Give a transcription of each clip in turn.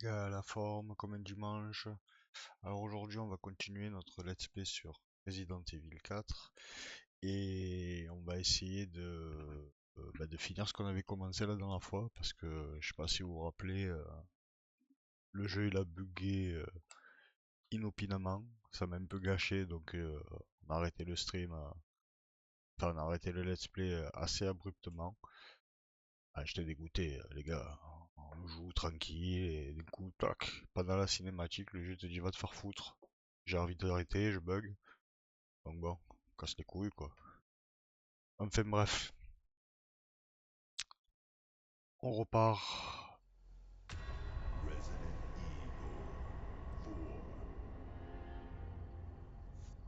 gars, la forme comme un dimanche. Alors aujourd'hui on va continuer notre let's play sur Resident Evil 4 et on va essayer de finir ce qu'on avait commencé la dernière fois parce que je sais pas si vous vous rappelez, le jeu il a bugué inopinément, ça m'a un peu gâché donc on a arrêté le stream, enfin on a arrêté le let's play assez abruptement. Ah, j'étais dégoûté, les gars. On joue tranquille et du coup, tac, pendant la cinématique, le jeu te dit va te faire foutre. J'ai envie d'arrêter, je bug. Donc bon, casse les couilles quoi. Enfin bref, on repart.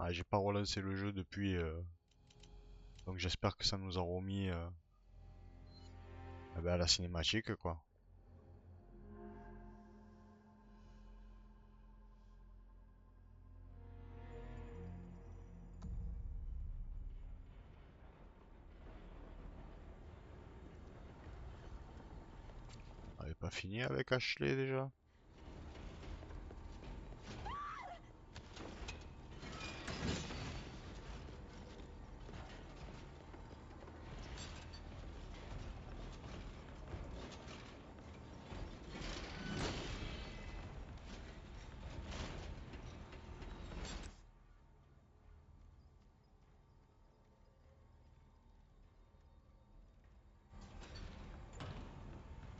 Ah, j'ai pas relancé le jeu depuis, donc j'espère que ça nous a remis eh ben, à la cinématique quoi. On avait pas fini avec Ashley déjà?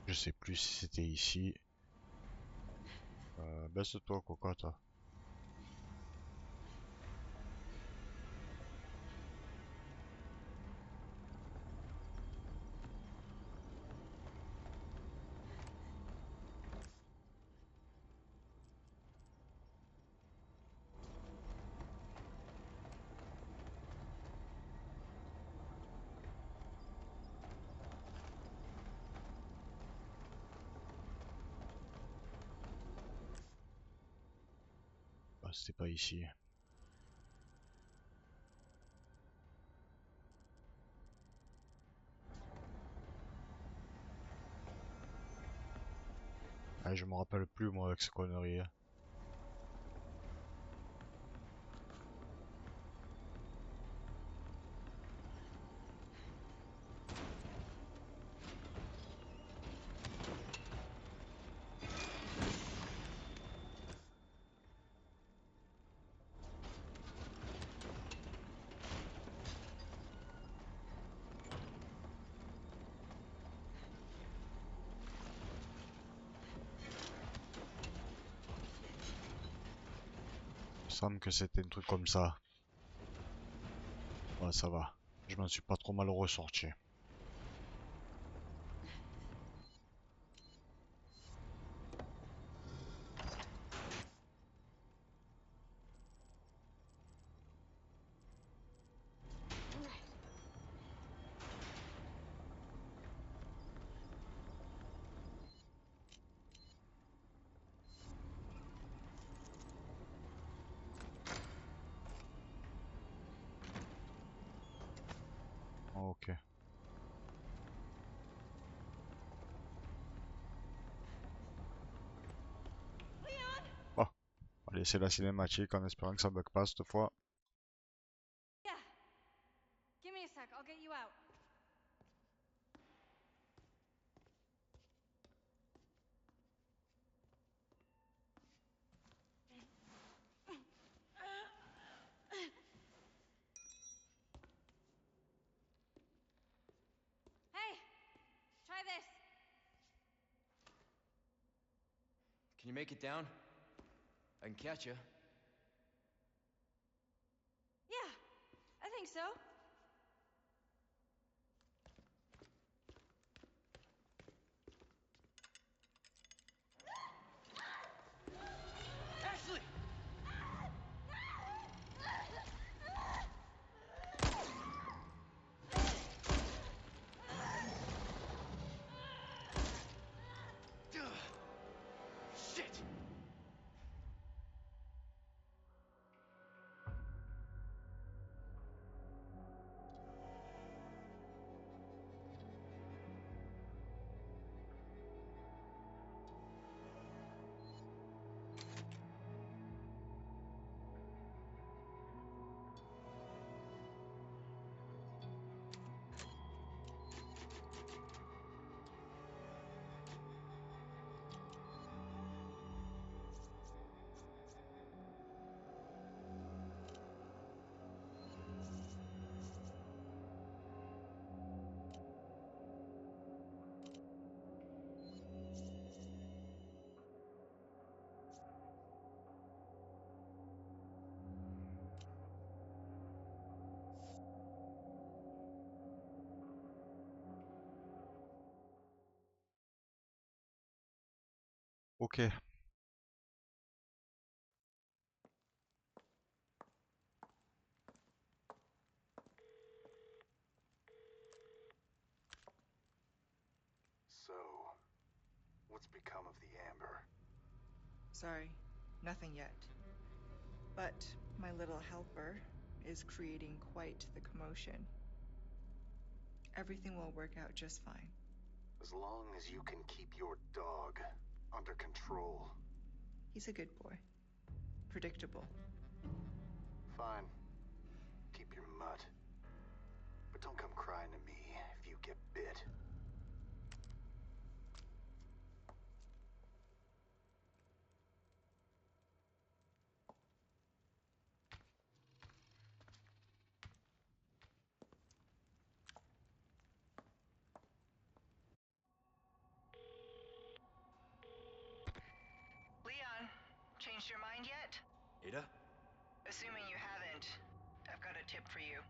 Je sais plus si c'était ici. Baisse-toi cocotte. Ah, c'était pas ici. Ah, je me rappelle plus moi avec ces conneries. Il me semble que c'était un truc comme ça. Ouais, ça va. Je m'en suis pas trop mal ressorti. Ok. Bon, on va laisser la cinématique en espérant que ça bug pas cette fois. Yeah. Give me a sec. I'll get you out. Hey, try this. Can you make it down? I can catch you. Yeah, I think so. Ashley! Shit! Ok. So, what's become of the Amber? Sorry, nothing yet. But my little helper is creating quite the commotion. Everything will work out just fine. As long as you can keep your dog under control. He's a good boy. Predictable. Fine. Keep your mutt. But don't come crying to me if you get bit. Leon, changed your mind yet? Ada? Assuming you haven't, I've got a tip for you.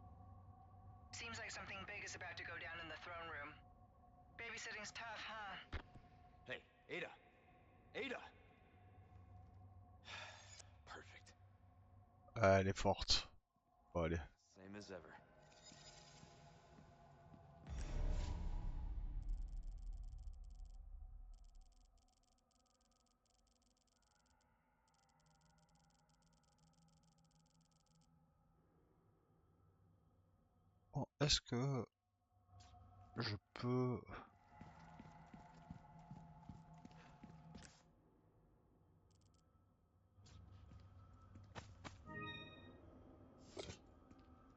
Seems like something big is about to go down in the throne room. Babysitting's tough, huh? Hey, Ada! Ada! Perfect. Elle est forte. Bon, allez. Same as ever. Bon, est-ce que je peux...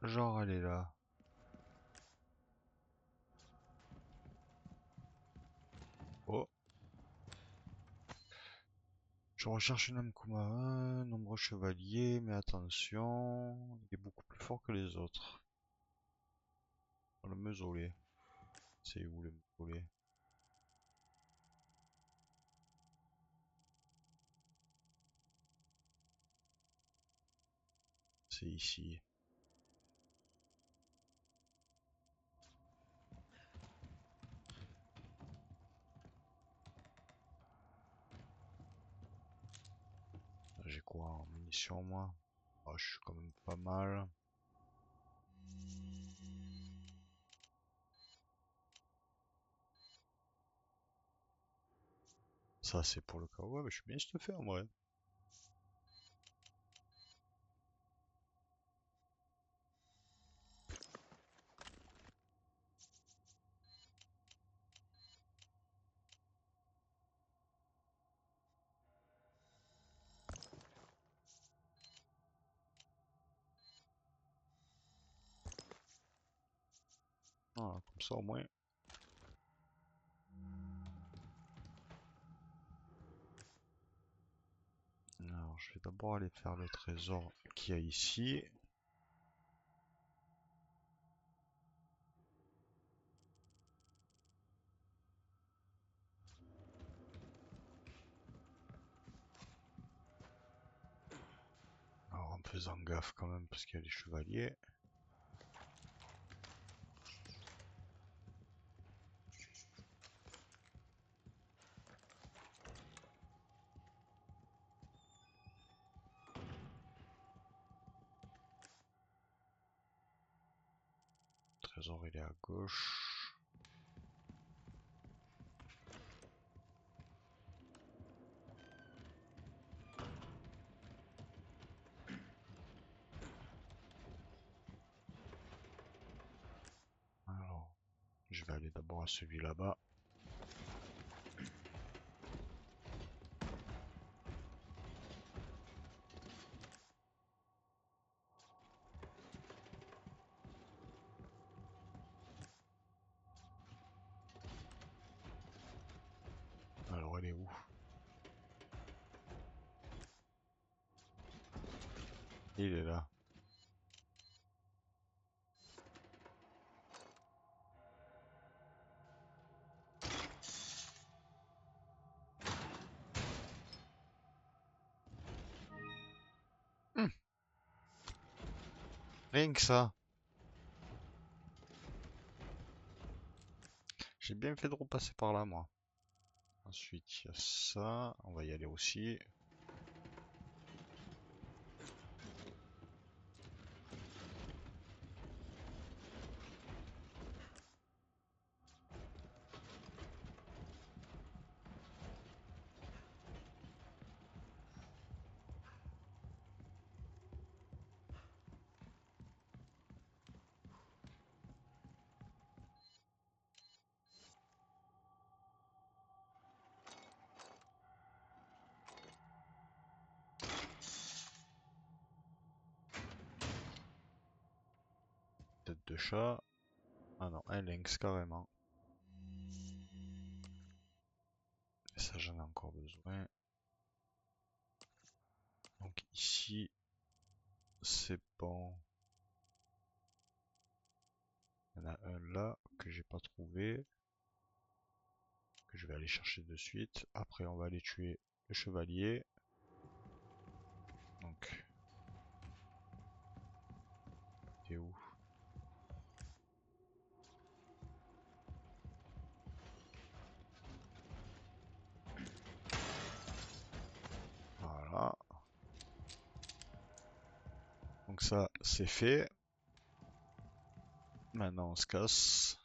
Genre, elle est là. Oh. Je recherche une âme Kuma, nombreux chevaliers, mais attention, il est beaucoup plus fort que les autres. Dans le mausolée. C'est où le mausolée? C'est ici. J'ai quoi en munitions moi? Oh, je suis quand même pas mal. Ça c'est pour le cas. Ouais, mais je suis bien stuffé en vrai. Voilà, comme ça au moins. Alors, je vais d'abord aller faire le trésor qu'il y a ici. Alors, en faisant gaffe quand même, parce qu'il y a les chevaliers. Le trésor, il est à gauche. Alors, je vais aller d'abord à celui là-bas. Alors, elle est où? Il est là. Rien que ça. J'ai bien fait de repasser par là, moi. Ensuite, il y a ça. On va y aller aussi. Tête de chat. Ah non, un lynx carrément. Et ça, j'en ai encore besoin. Donc ici, c'est bon. Il y en a un là que j'ai pas trouvé. Que je vais aller chercher de suite. Après, on va aller tuer le chevalier. Donc, t'es où? Voilà. Donc ça, c'est fait. Maintenant, on se casse.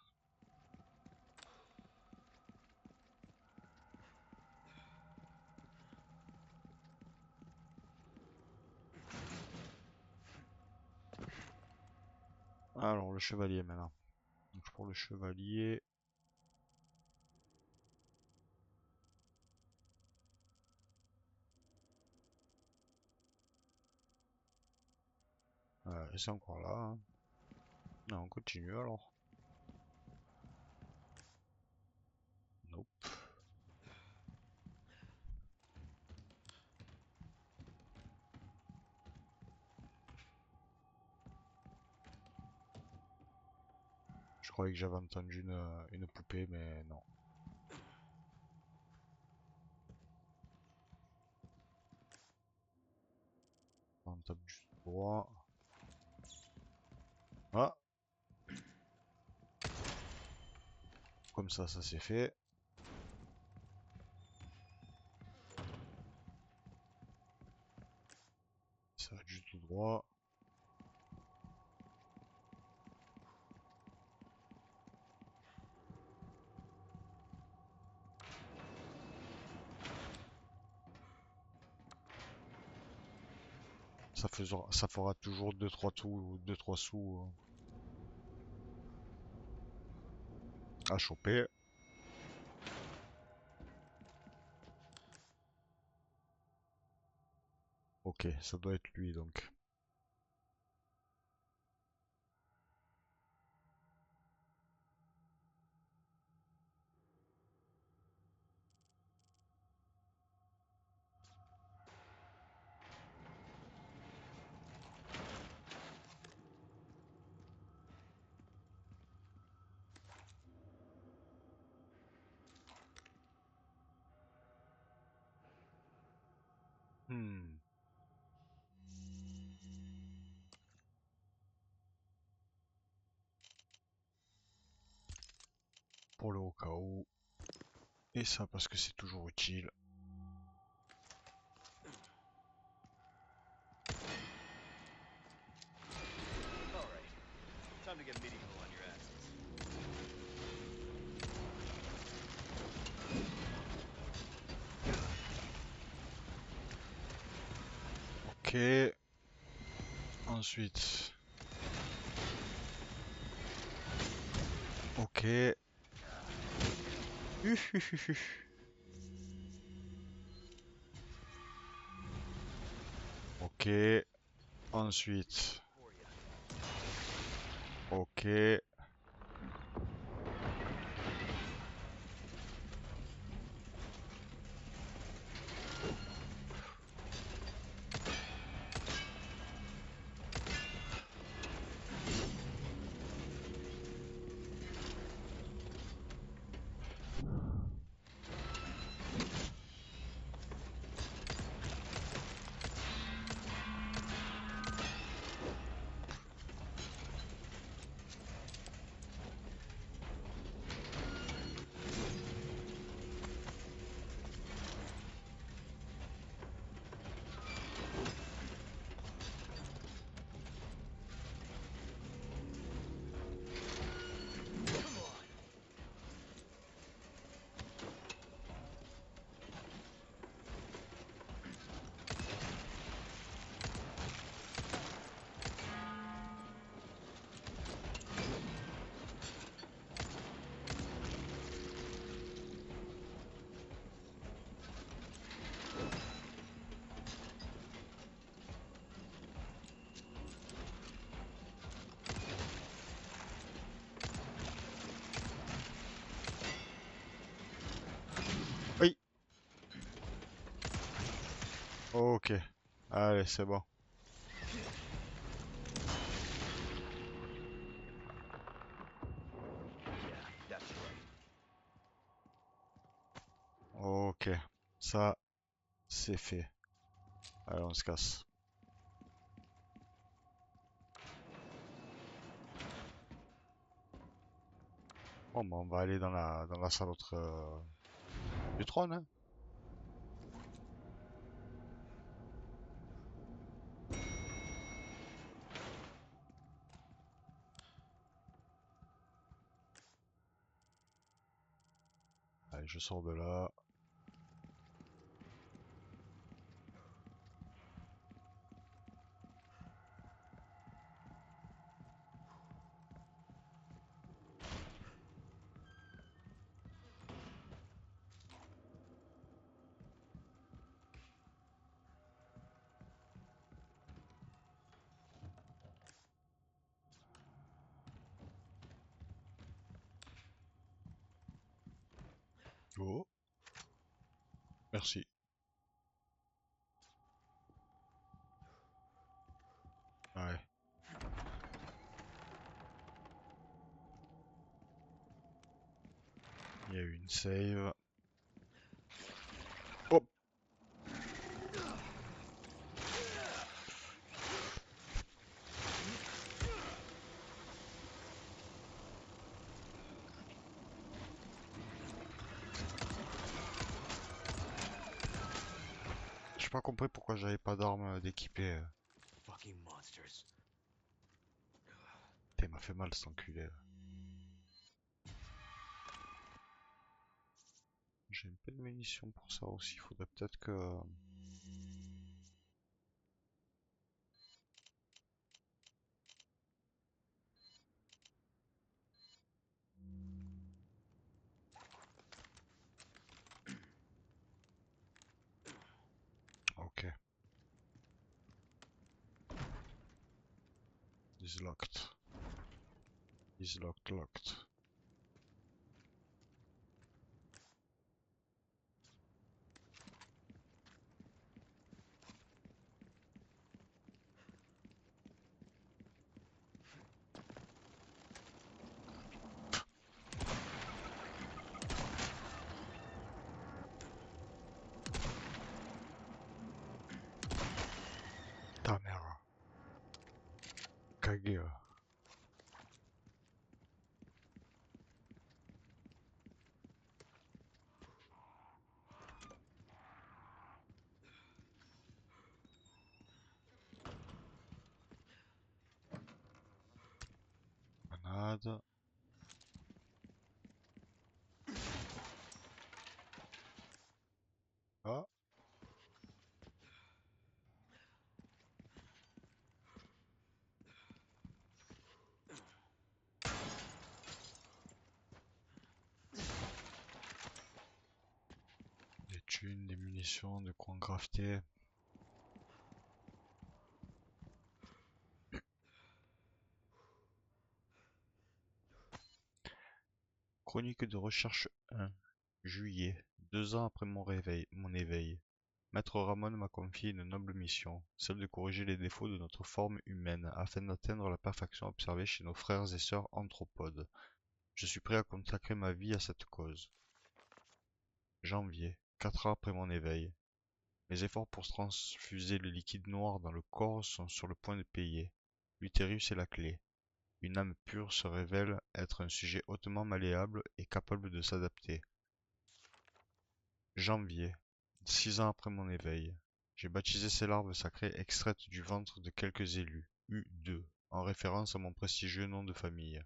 Alors, le chevalier maintenant. Donc, pour le chevalier... c'est encore là. Hein. Non, on continue alors. Nope. Je croyais que j'avais entendu une poupée, mais non. On tape juste droit. Ah! Comme ça c'est fait. Ça va juste tout droit. Ça fera toujours 2-3 sous à choper. Ok, ça doit être lui donc. Hmm. Pour le au cas où. Et ça parce que c'est toujours utile. Alright. Time to get medieval on your asses. Ok. Ensuite. Ok. Ok. Ensuite. Ok. Ok. Allez, c'est bon. Yeah, that's right. Ok. Ça, c'est fait. Allez, on se casse. Bon, bah, on va aller dans la salle autre du trône, hein. Allez, je sors de là. Oh, merci. Ouais, il y a eu une save. Hop, j'ai pas compris pourquoi j'avais pas d'arme d'équipée. Fucking monsters. Putain, il m'a fait mal cet enculé. J'ai un peu de munitions pour ça aussi. Faudrait peut-être que. Ok. Is locked. Is locked, locked. Ta mère. Kage. Grenade. Ah, des thunes, des munitions, de quoi en crafter. Chronique de recherche 1. Juillet. 2 ans après mon éveil. Maître Ramon m'a confié une noble mission, celle de corriger les défauts de notre forme humaine afin d'atteindre la perfection observée chez nos frères et sœurs anthropodes. Je suis prêt à consacrer ma vie à cette cause. Janvier, 4 ans après mon éveil. Mes efforts pour transfuser le liquide noir dans le corps sont sur le point de payer. L'utérus est la clé. Une âme pure se révèle être un sujet hautement malléable et capable de s'adapter. Janvier, 6 ans après mon éveil. J'ai baptisé ces larves sacrées extraites du ventre de quelques élus, U2, en référence à mon prestigieux nom de famille.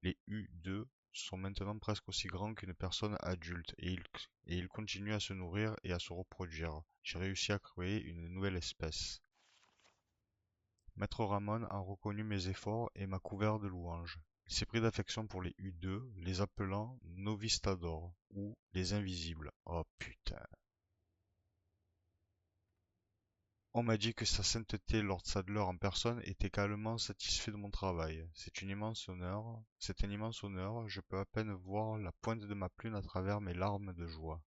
Les U2 sont maintenant presque aussi grands qu'une personne adulte et ils continuent à se nourrir et à se reproduire. J'ai réussi à créer une nouvelle espèce. Maître Ramon a reconnu mes efforts et m'a couvert de louanges. Il s'est pris d'affection pour les U2, les appelant Novistador ou les Invisibles. Oh putain. On m'a dit que sa sainteté Lord Sadler en personne était également satisfait de mon travail. C'est un immense honneur, je peux à peine voir la pointe de ma plume à travers mes larmes de joie.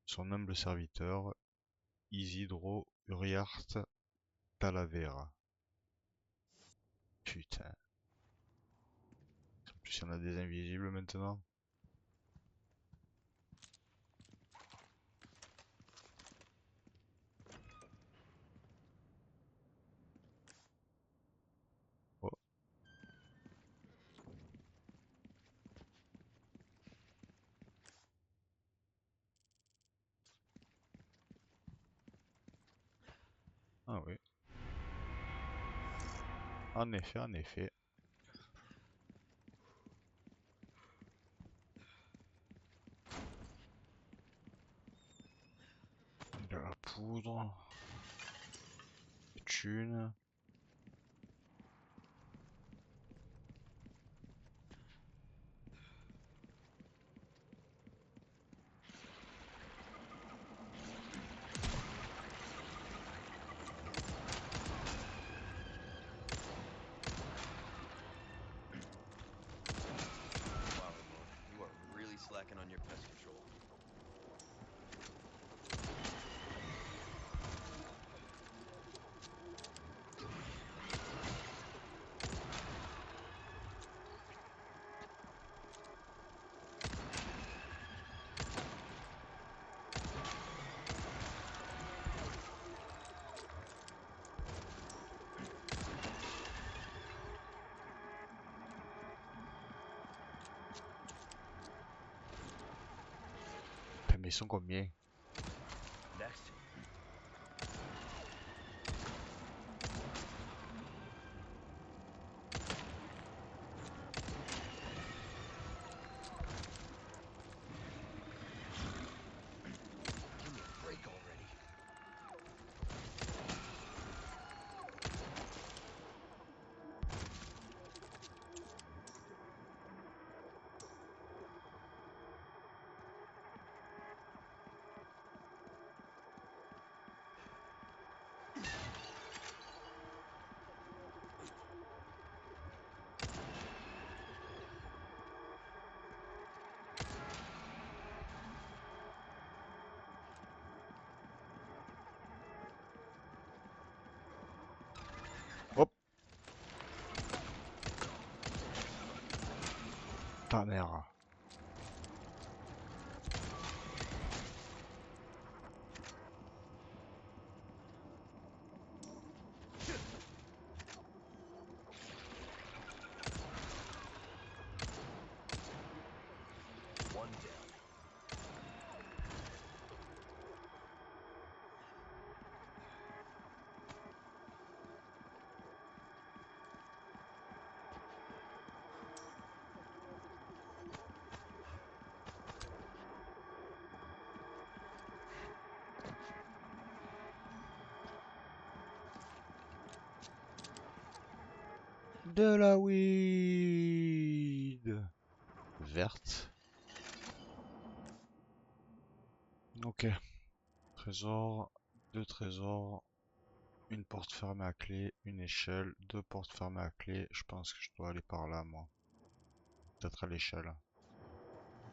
Son humble serviteur, Isidro Uriarte Talavera. Putain. En plus, il y en a des invisibles maintenant. Oh. Ah oui. En effet, en effet. De la poudre. Des thunes. Wow, Ramon, you are really slacking on your pest control. Putain, mais ils sont combien? Next. Give me a break already. Hop. Ta mère. One down. De la weed. Verte. Ok. Trésor. Deux trésors. Une porte fermée à clé. Une échelle. Deux portes fermées à clé. Je pense que je dois aller par là, moi. Peut-être à l'échelle.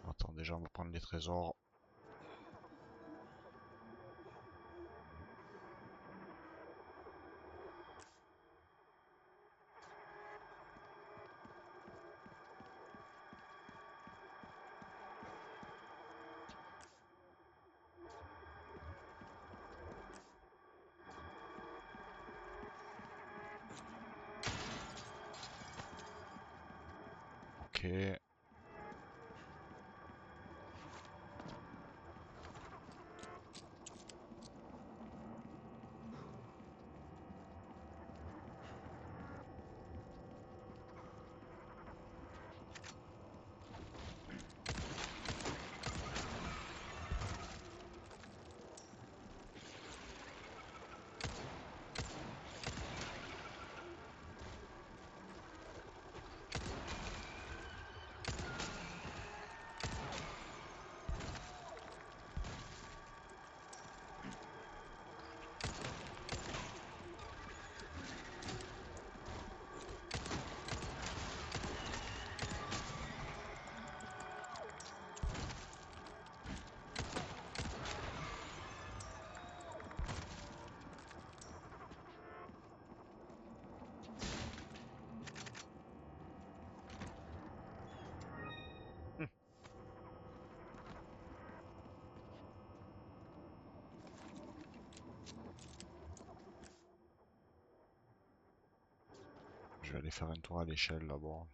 Attends, déjà, on va prendre les trésors. Ok. Je vais aller faire un tour à l'échelle d'abord.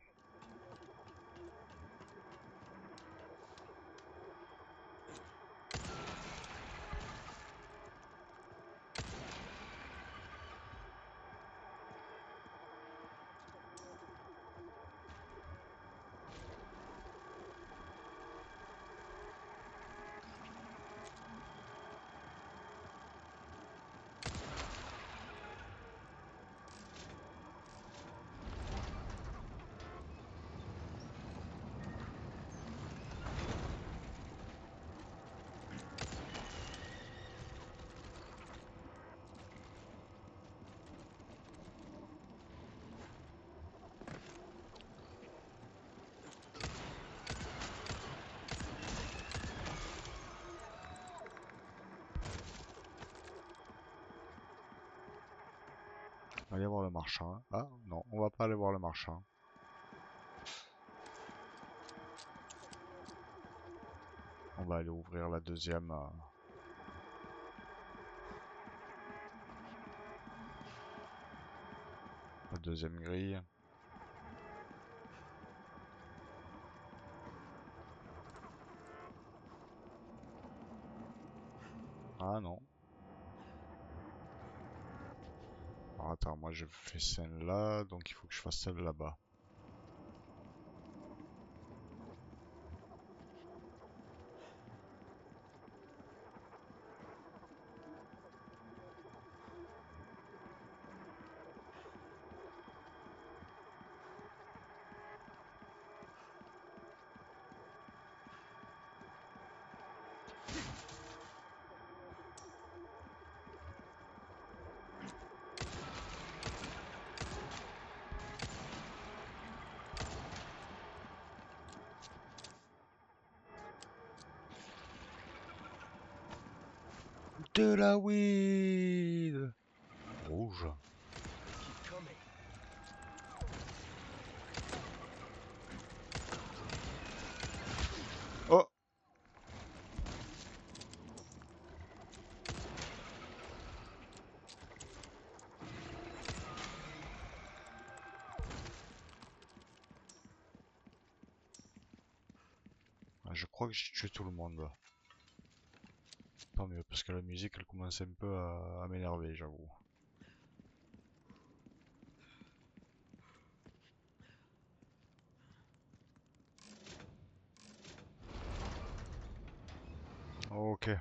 On va aller voir le marchand. Ah non, on va pas aller voir le marchand. On va aller ouvrir la deuxième. La deuxième grille. Ah non. Alors attends, moi je fais celle-là, donc il faut que je fasse celle là-bas. De la weed! Rouge. Keep coming. Oh! Je crois que j'ai tué tout le monde. Tant mieux, parce que la musique elle commence un peu à m'énerver, j'avoue. Ok. There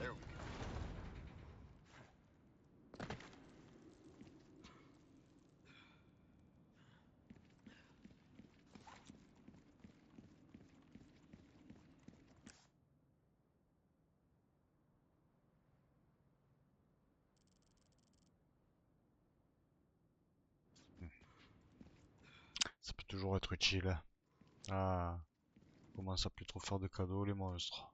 we go. Ça peut toujours être utile. Ah, commence à plus trop faire de cadeaux les monstres.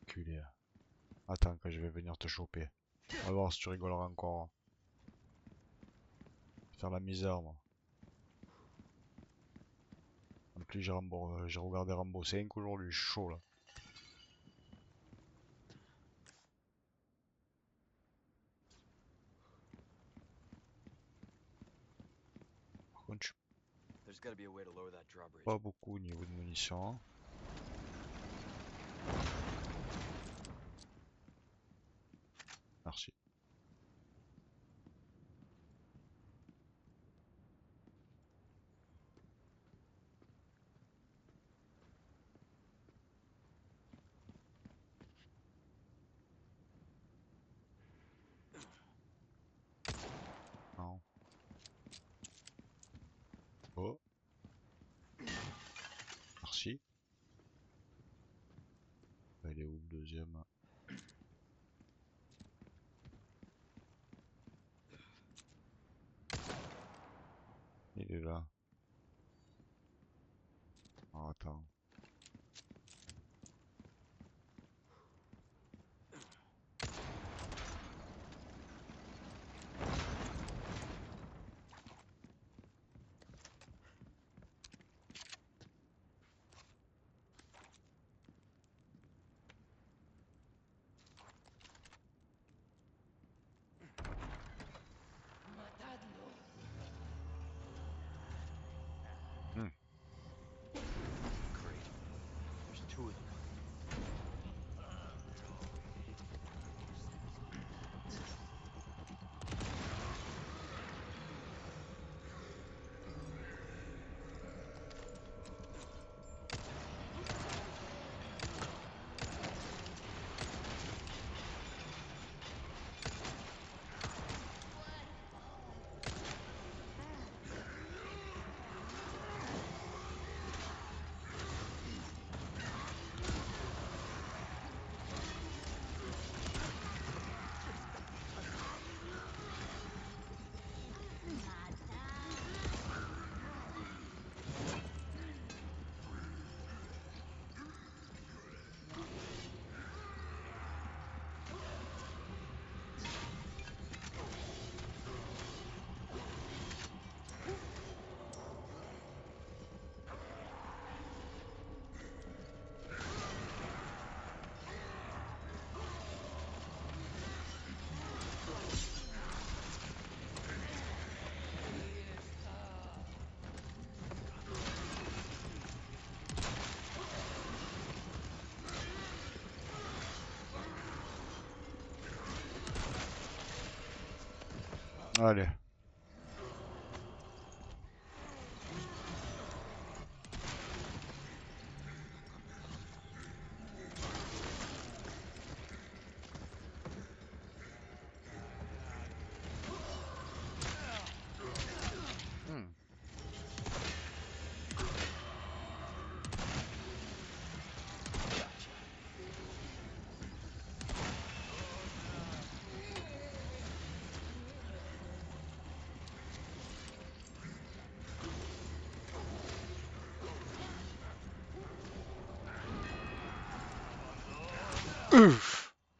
Culé. Attends que je vais venir te choper. On va voir si tu rigoleras encore. Faire la misère moi. En plus j'ai regardé Rambo 5 aujourd'hui, je suis chaud là. Par contre je suis There's gotta be a way to lower that drawbridge. pas beaucoup au niveau de munitions. Merci. Non. Oh. Merci. Il est où le deuxième? Il est là. Oh, attends. two of them. Allez.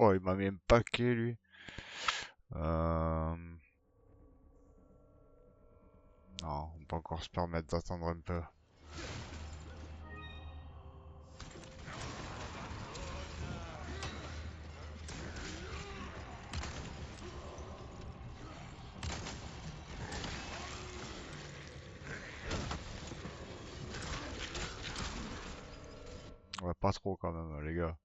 Oh, il m'a mis un paquet, lui. Non, on peut encore se permettre d'attendre un peu. Ouais, pas trop quand même, les gars.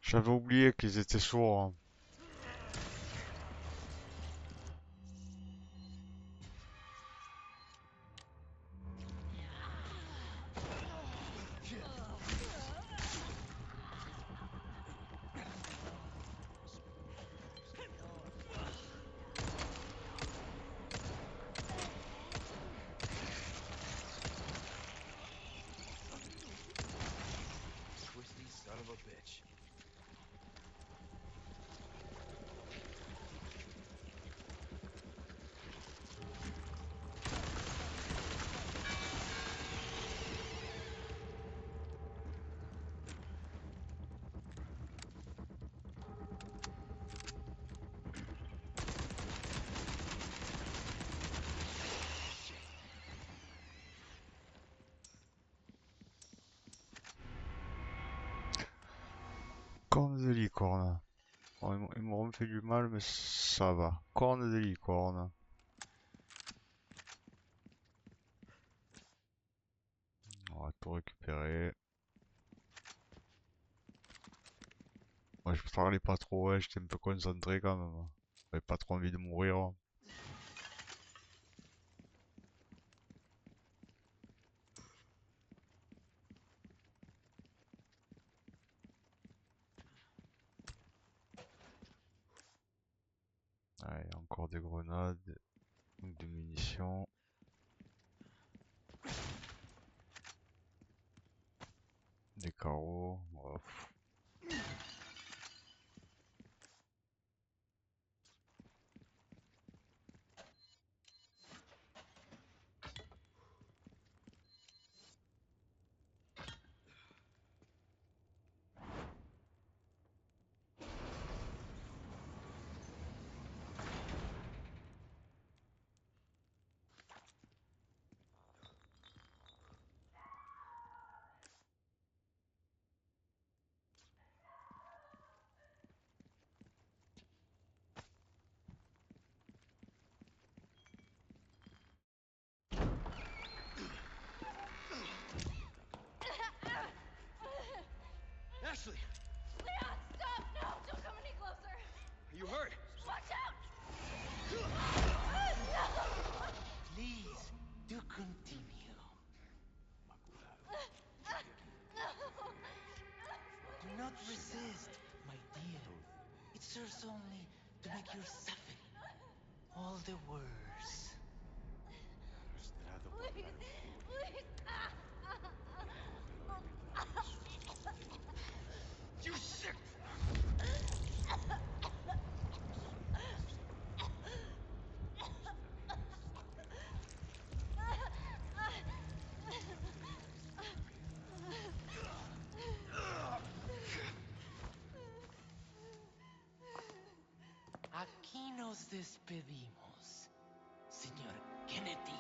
J'avais oublié qu'ils étaient sourds, hein. Twisty son of a bitch. Corne de licorne. Bon, ils m'ont fait du mal, mais ça va. Corne de licorne. On va tout récupérer. Moi, je parlais pas trop, ouais, j'étais un peu concentré quand même. J'avais pas trop envie de mourir. Allez, encore des grenades, donc des munitions. Des carreaux. Bref. Ashley, Leon, stop! No, don't come any closer! are you hurt? Watch out! Please, do continue. Do not resist, my dear. It serves only to make your suffering all the worse. Please, please! You sick! Aquí nos despedimos, señor Kennedy.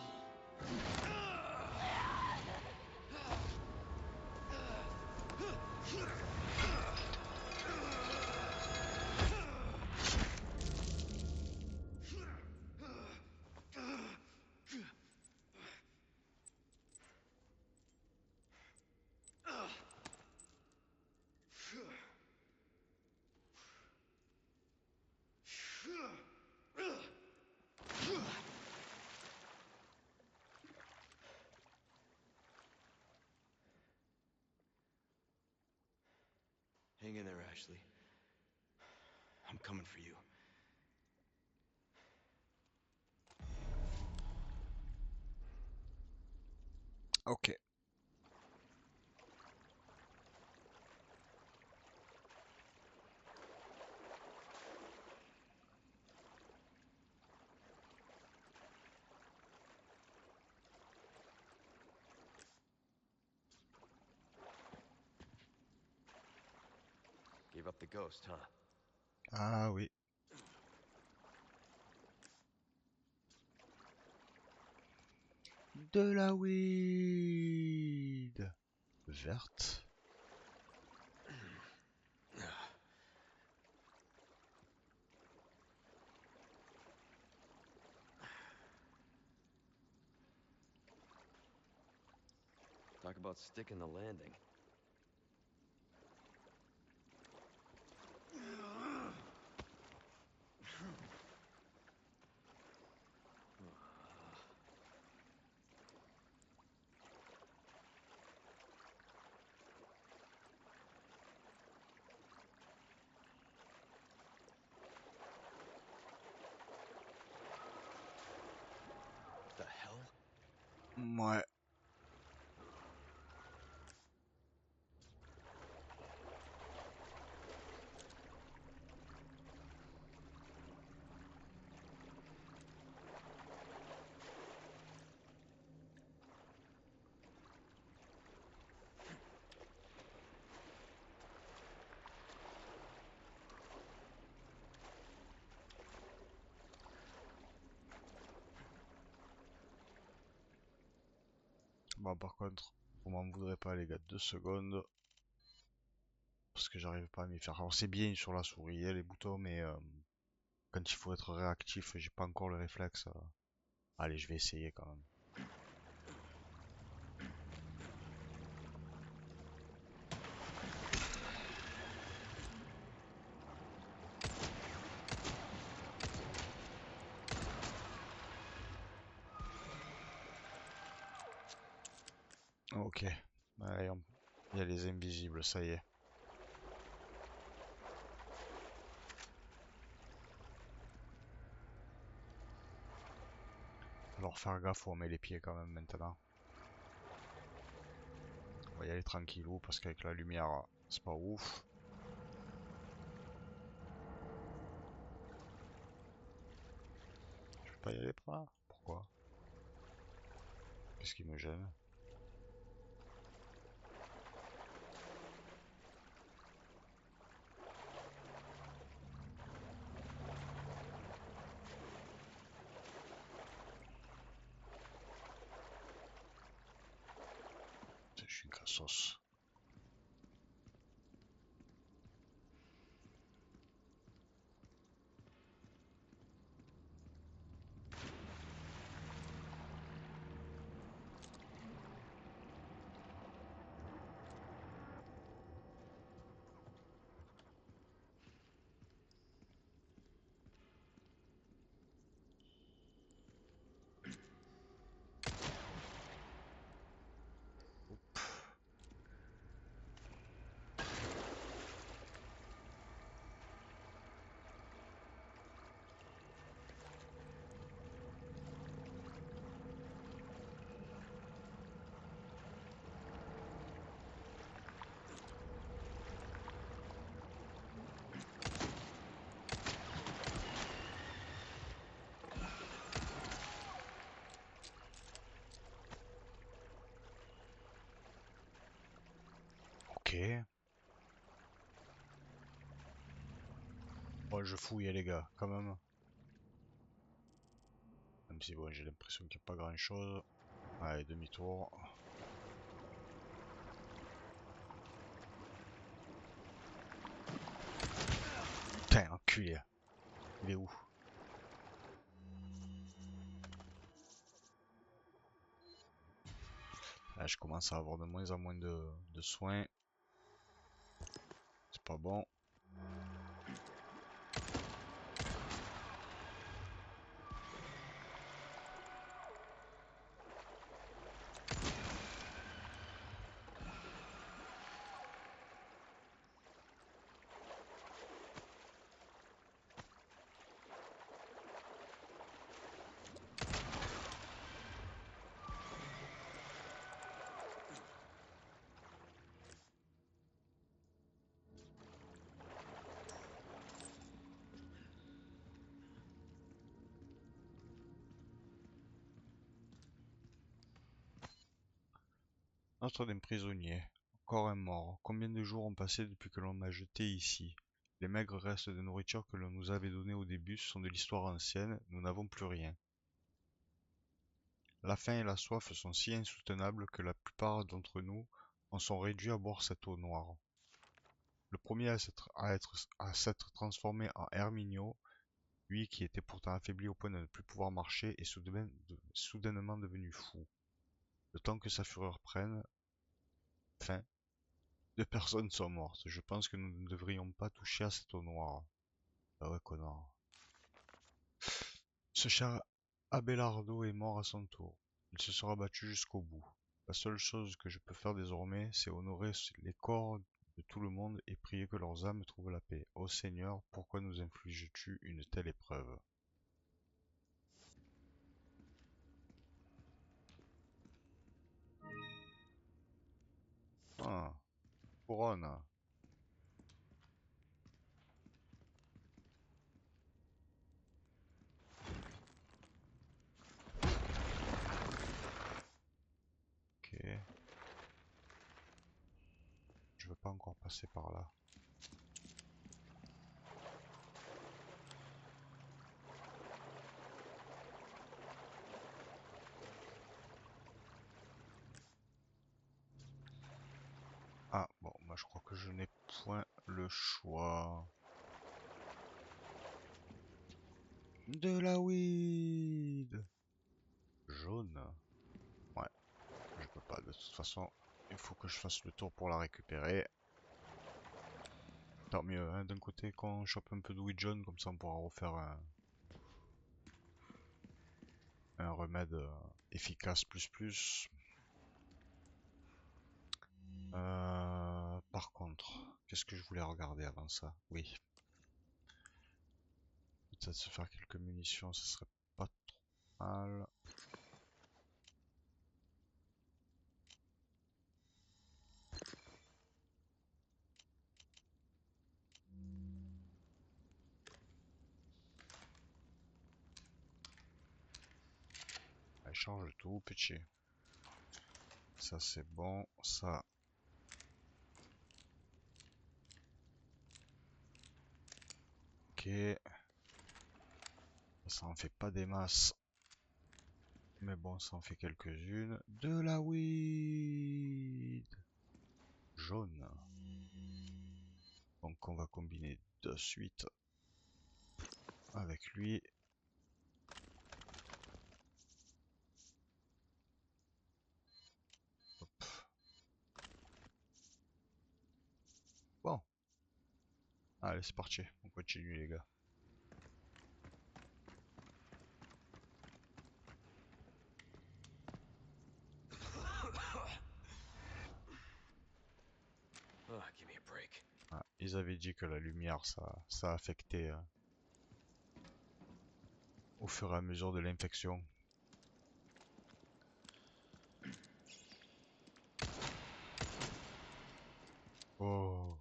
Hang in there, Ashley. I'm coming for you. Ok. Gave up the ghost, huh? Ah oui. De la weed verte. Talk about sticking the landing. The hell? Ouais. Bon, par contre, vous m'en voudrez pas, les gars, 2 secondes. Parce que j'arrive pas à m'y faire. Alors, c'est bien sur la souris, les boutons, mais quand il faut être réactif, j'ai pas encore le réflexe. Allez, je vais essayer quand même. Ok. Allez, il y a les invisibles, ça y est. Alors faire gaffe où on met les pieds quand même maintenant. On va y aller tranquillou parce qu'avec la lumière, c'est pas ouf. Je peux pas y aller par là. Pourquoi? Qu'est-ce qui me gêne? Je suis une cassos. Bon, je fouille les gars, quand même. Même si bon, j'ai l'impression qu'il n'y a pas grand chose. Allez, demi-tour. Putain, enculé. Il est où? Là, je commence à avoir de moins en moins de soins. C'est pas bon. Notre d'un prisonnier. Encore un mort. Combien de jours ont passé depuis que l'on m'a jeté ici? Les maigres restes de nourriture que l'on nous avait donnés au début sont de l'histoire ancienne, nous n'avons plus rien. La faim et la soif sont si insoutenables que la plupart d'entre nous en sont réduits à boire cette eau noire. Le premier à s'être transformé en Herminio, lui qui était pourtant affaibli au point de ne plus pouvoir marcher, est soudainement devenu fou. Le temps que sa fureur prenne fin, 2 personnes sont mortes. Je pense que nous ne devrions pas toucher à cette eau noire. Ah ouais, connard. Ce cher Abelardo est mort à son tour. Il se sera battu jusqu'au bout. La seule chose que je peux faire désormais, c'est honorer les corps de tout le monde et prier que leurs âmes trouvent la paix. Ô Seigneur, pourquoi nous infliges-tu une telle épreuve? Ah, couronne. Ok. Je veux pas encore passer par là. Ah, bon, moi je crois que je n'ai point le choix. De la weed jaune. Ouais, je peux pas. De toute façon, il faut que je fasse le tour pour la récupérer. Tant mieux, hein, d'un côté qu'on chope un peu de weed jaune, comme ça on pourra refaire un remède efficace plus. Par contre, qu'est-ce que je voulais regarder avant ça? Oui. Peut-être se faire quelques munitions, ce serait pas trop mal. Allez, change tout, petit. Ça c'est bon, ça. Ok. Ça en fait pas des masses. Mais bon, ça en fait quelques-unes. De la weed jaune. Donc on va combiner de suite avec lui. Hop. Bon. Allez, c'est parti. On continue les gars. Oh, give me a break. Ah, ils avaient dit que la lumière, ça affectait au fur et à mesure de l'infection. Oh.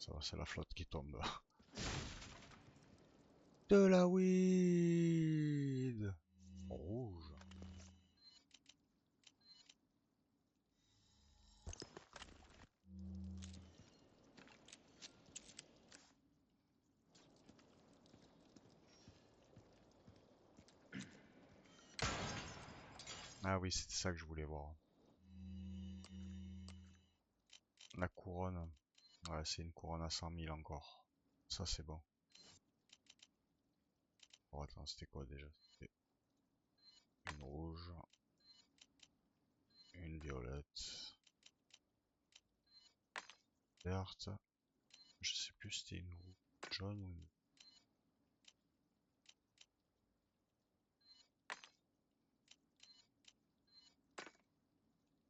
Ça va, c'est la flotte qui tombe. De la weed rouge. Ah oui, c'était ça que je voulais voir. La couronne. Ouais, c'est une couronne à 100 000 encore. Ça, c'est bon. Oh, attends, c'était quoi déjà? C'était une rouge. Une violette. Verte. Je sais plus si c'était une rouge jaune ou une...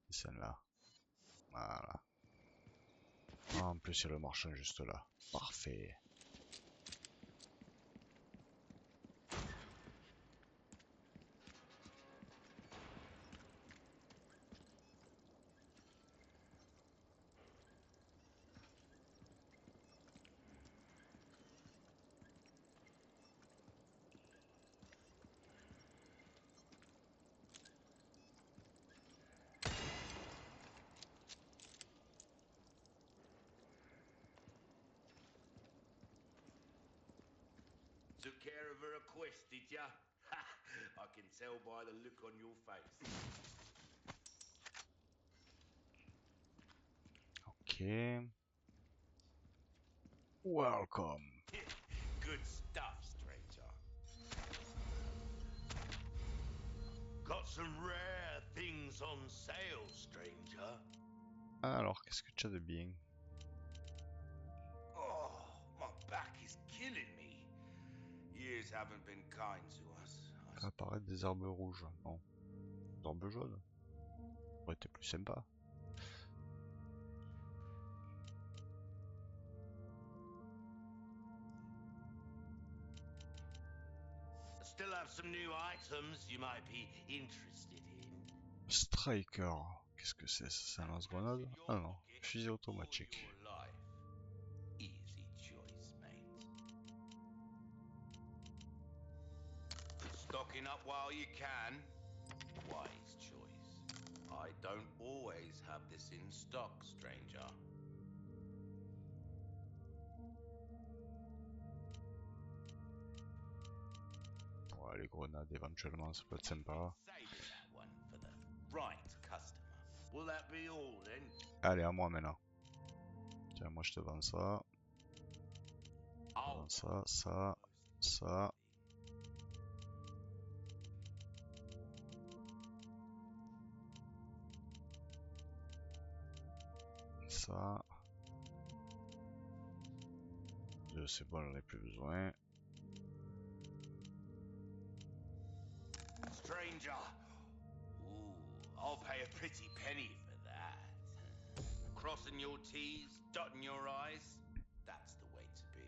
Celle-là. Voilà. Ah, en plus, il y a le marchand juste là. Parfait. Took care of her request, did ya? Ha! I can tell by the look on your face. Ok. Welcome. Good stuff, stranger. Got some rare things on sale, stranger. Alors, qu'est-ce que tu as de bien? Oh, my back is killing me. Years haven't been kind to us. Apparaître des herbes rouges. Non. Des herbes jaunes. Ça aurait été plus sympa. Still have some new items you might be interested in. Striker. Qu'est-ce que c'est? C'est un lance-grenade? Ah non. Fusil automatique. Your life. Easy choice, mate. Stocking up while you can. Wise choice. I don't always have this in stock, stranger. Ouais, les grenades, éventuellement, ça peut être sympa. Saving that one for the right customer. Will that be all then? Allez, à moi maintenant. Tiens, moi je te vends ça. Je te Oh, vends ça, ça, ça. Ça. C'est bon, j'en ai plus besoin. stranger. Ooh, I'll pay a pretty penny for that. Crossing your T's, dotting your I's. That's the way to be.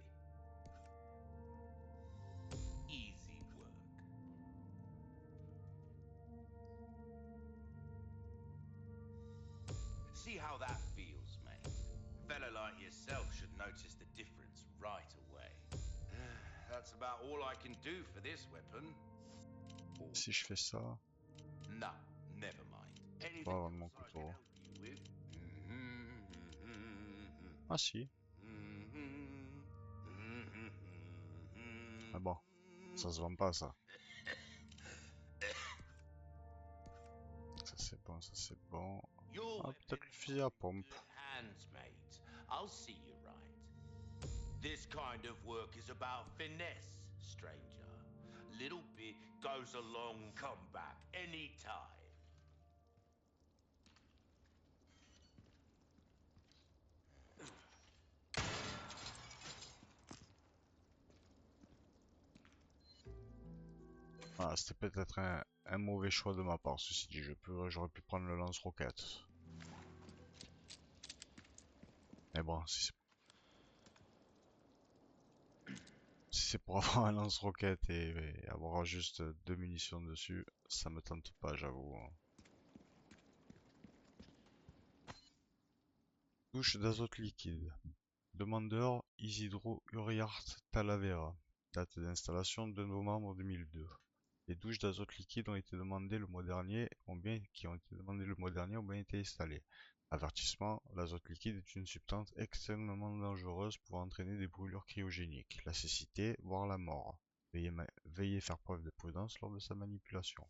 Easy work. See how that feels, mate. Fella like yourself should notice the difference right away. That's about all I can do for this weapon. Si je fais ça, No, never mind. je Anything vais avoir else mon I can couteau. help you with? Ah si. Ah bon, ça se vend pas ça. Ça c'est bon, ça c'est bon. Your Ah, peut-être weapon le fusil à in pompe. good hands, mate. I'll see you right. This kind of work is about finesse, stranger. Little bit goes a long come back anytime. Ah, c'était peut-être un mauvais choix de ma part, ceci dit. J'aurais pu prendre le lance-roquette. Mais bon, si c'est pour avoir un lance-roquette et avoir juste 2 munitions dessus, ça me tente pas, j'avoue. Touche d'azote liquide. Demandeur Isidro Uriarte Talavera. Date d'installation 2 novembre 2002. Les douches d'azote liquide ont été demandées le mois dernier, ont bien été installées. Avertissement, l'azote liquide est une substance extrêmement dangereuse pouvant entraîner des brûlures cryogéniques, la cécité, voire la mort. Veuillez faire preuve de prudence lors de sa manipulation.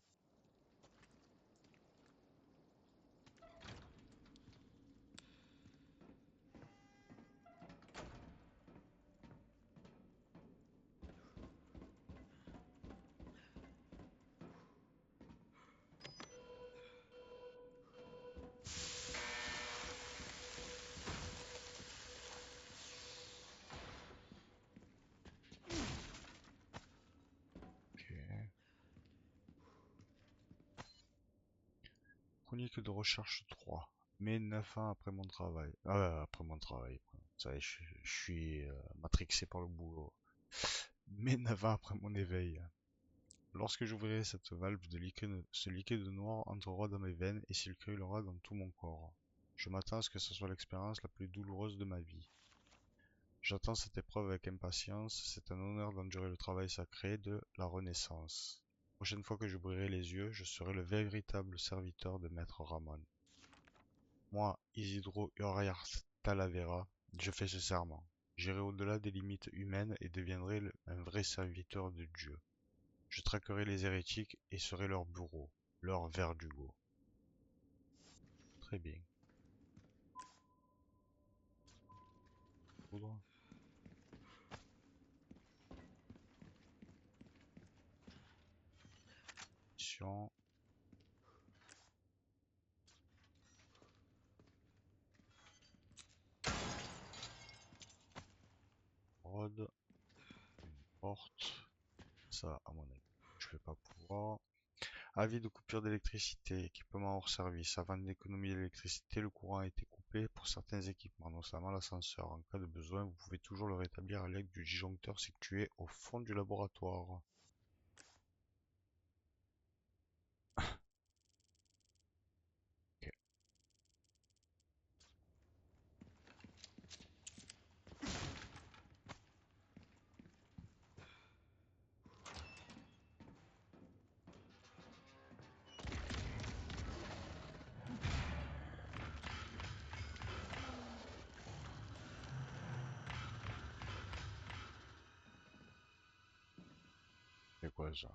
Chronique de recherche 3. Mais 9 ans après mon travail. Ça y est, je suis matrixé par le boulot. Mais 9 ans après mon éveil. Lorsque j'ouvrirai cette valve, ce liquide noir entrera dans mes veines et circulera dans tout mon corps. Je m'attends à ce que ce soit l'expérience la plus douloureuse de ma vie. J'attends cette épreuve avec impatience, c'est un honneur d'endurer le travail sacré de la Renaissance. La prochaine fois que j'ouvrirai les yeux, je serai le véritable serviteur de Maître Ramon. Moi, Isidro Uriarte Talavera, je fais ce serment. J'irai au-delà des limites humaines et deviendrai un vrai serviteur de Dieu. Je traquerai les hérétiques et serai leur bourreau, leur verdugo. Très bien. Poudre. Mission. Rod. Une porte. Ça, à mon avis, je vais pas pouvoir. Avis de coupure d'électricité, équipement hors service. Afin d'économiser l'électricité, le courant a été coupé pour certains équipements, notamment l'ascenseur. En cas de besoin, vous pouvez toujours le rétablir à l'aide du disjoncteur situé au fond du laboratoire. Ok. C'est quoi ça?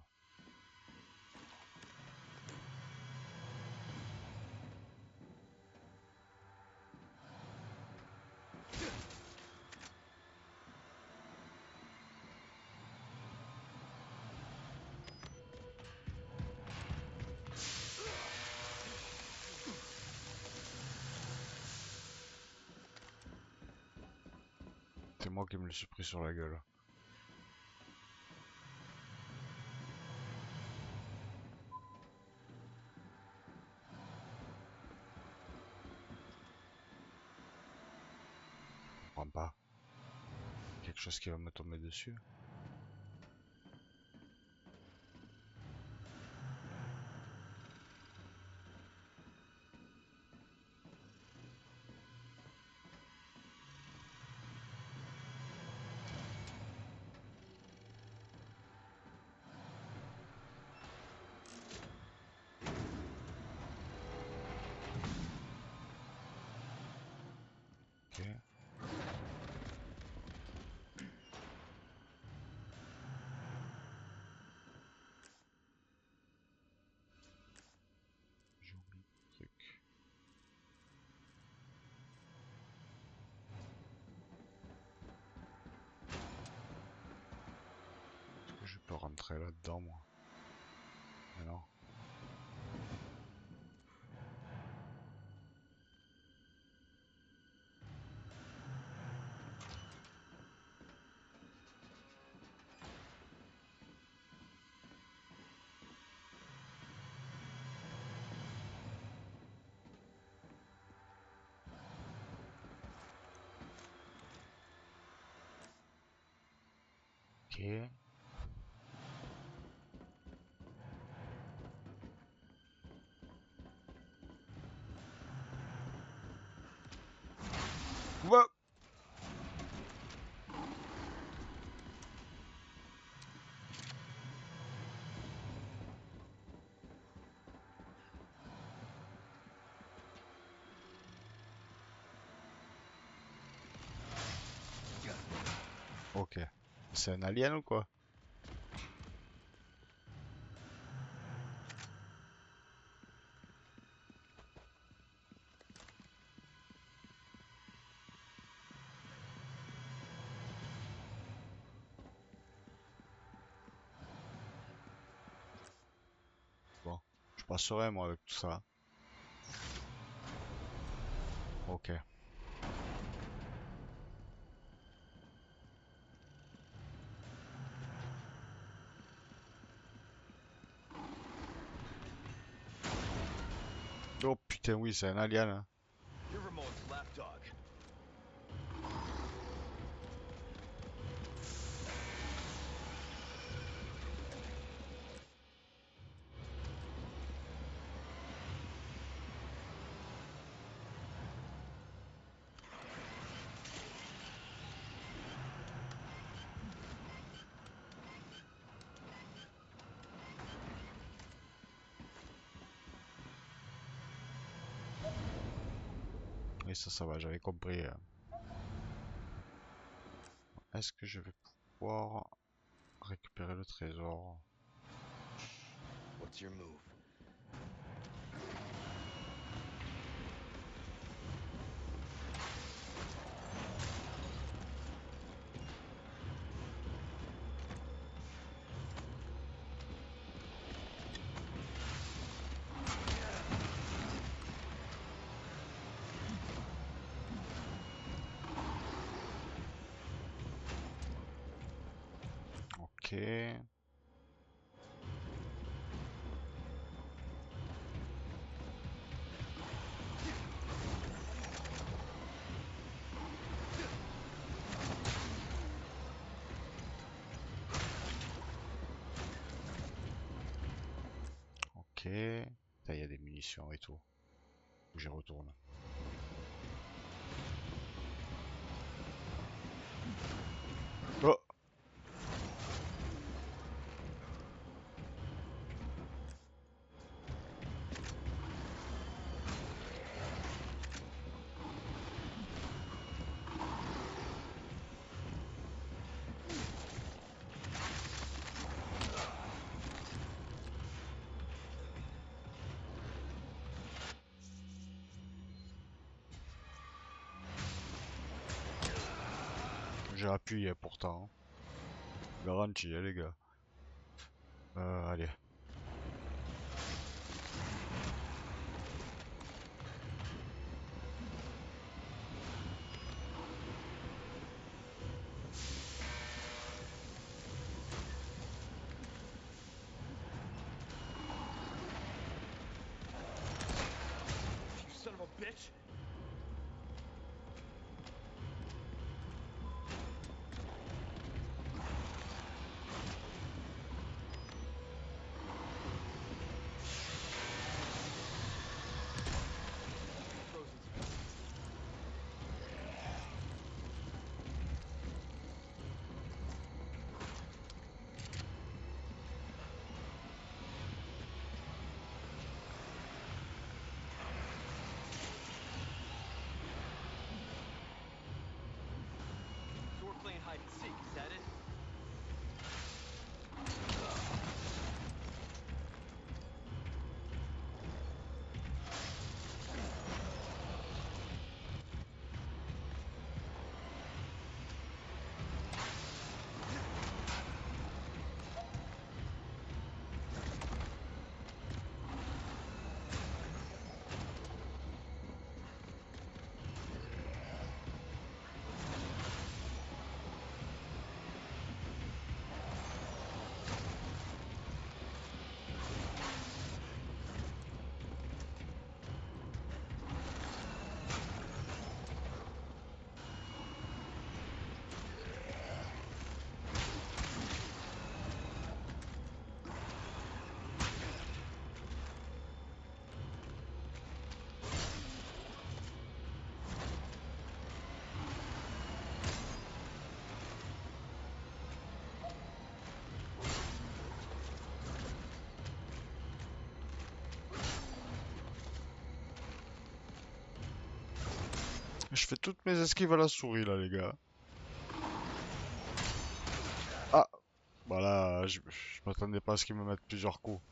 C'est moi qui me le suis pris sur la gueule. Je comprends pas. Quelque chose qui va me tomber dessus. Ok. J'oublie le truc. Est-ce que je peux rentrer là-dedans, moi? Mais non. Ok. Wow. Ok. C'est un alien ou quoi? Bon, je passerai moi avec tout ça. Ok. Oh putain, oui, c'est un alien, hein. You're Ramon's lapdog. Oui, ça va, j'avais compris. Est-ce que je vais pouvoir récupérer le trésor? What's your move? Ok. Ok. Là, il y a des munitions et tout. J'y retourne. Oh! J'ai appuyé pourtant. Garanti, hein, les gars. Allez. You son of a bitch! So we're playing hide and seek, is that it? Je fais toutes mes esquives à la souris là, les gars. Voilà, je m'attendais pas à ce qu'ils me mettent plusieurs coups.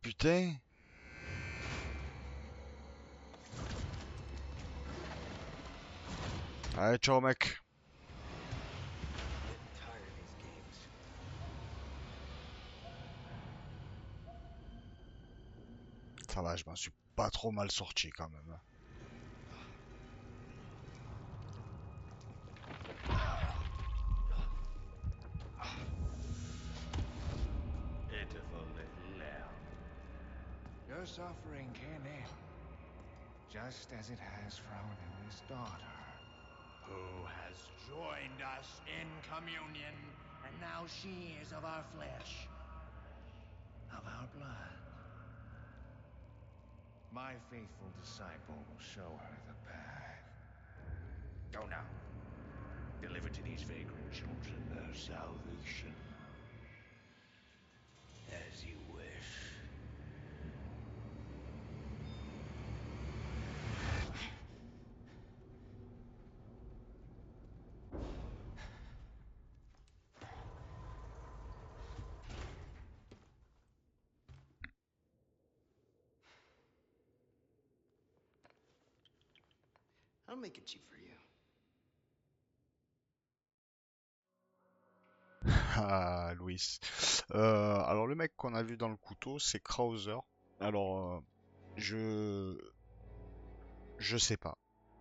Putain. Allez, ciao mec. Getting tired of these games. Ça va, je m'en suis pas trop mal sorti quand même. Pitiful little lamb. Your suffering can end, just as it has for our newest daughter. Who has joined us in communion. And now she is of our flesh, of our blood. My faithful disciple will show her the path. Go now. Deliver to these vagrant children their salvation. As you wish. I'll make it cheap for you. Ah, Louis. Alors le mec qu'on a vu dans le couteau, c'est Krauser. Alors, je sais pas.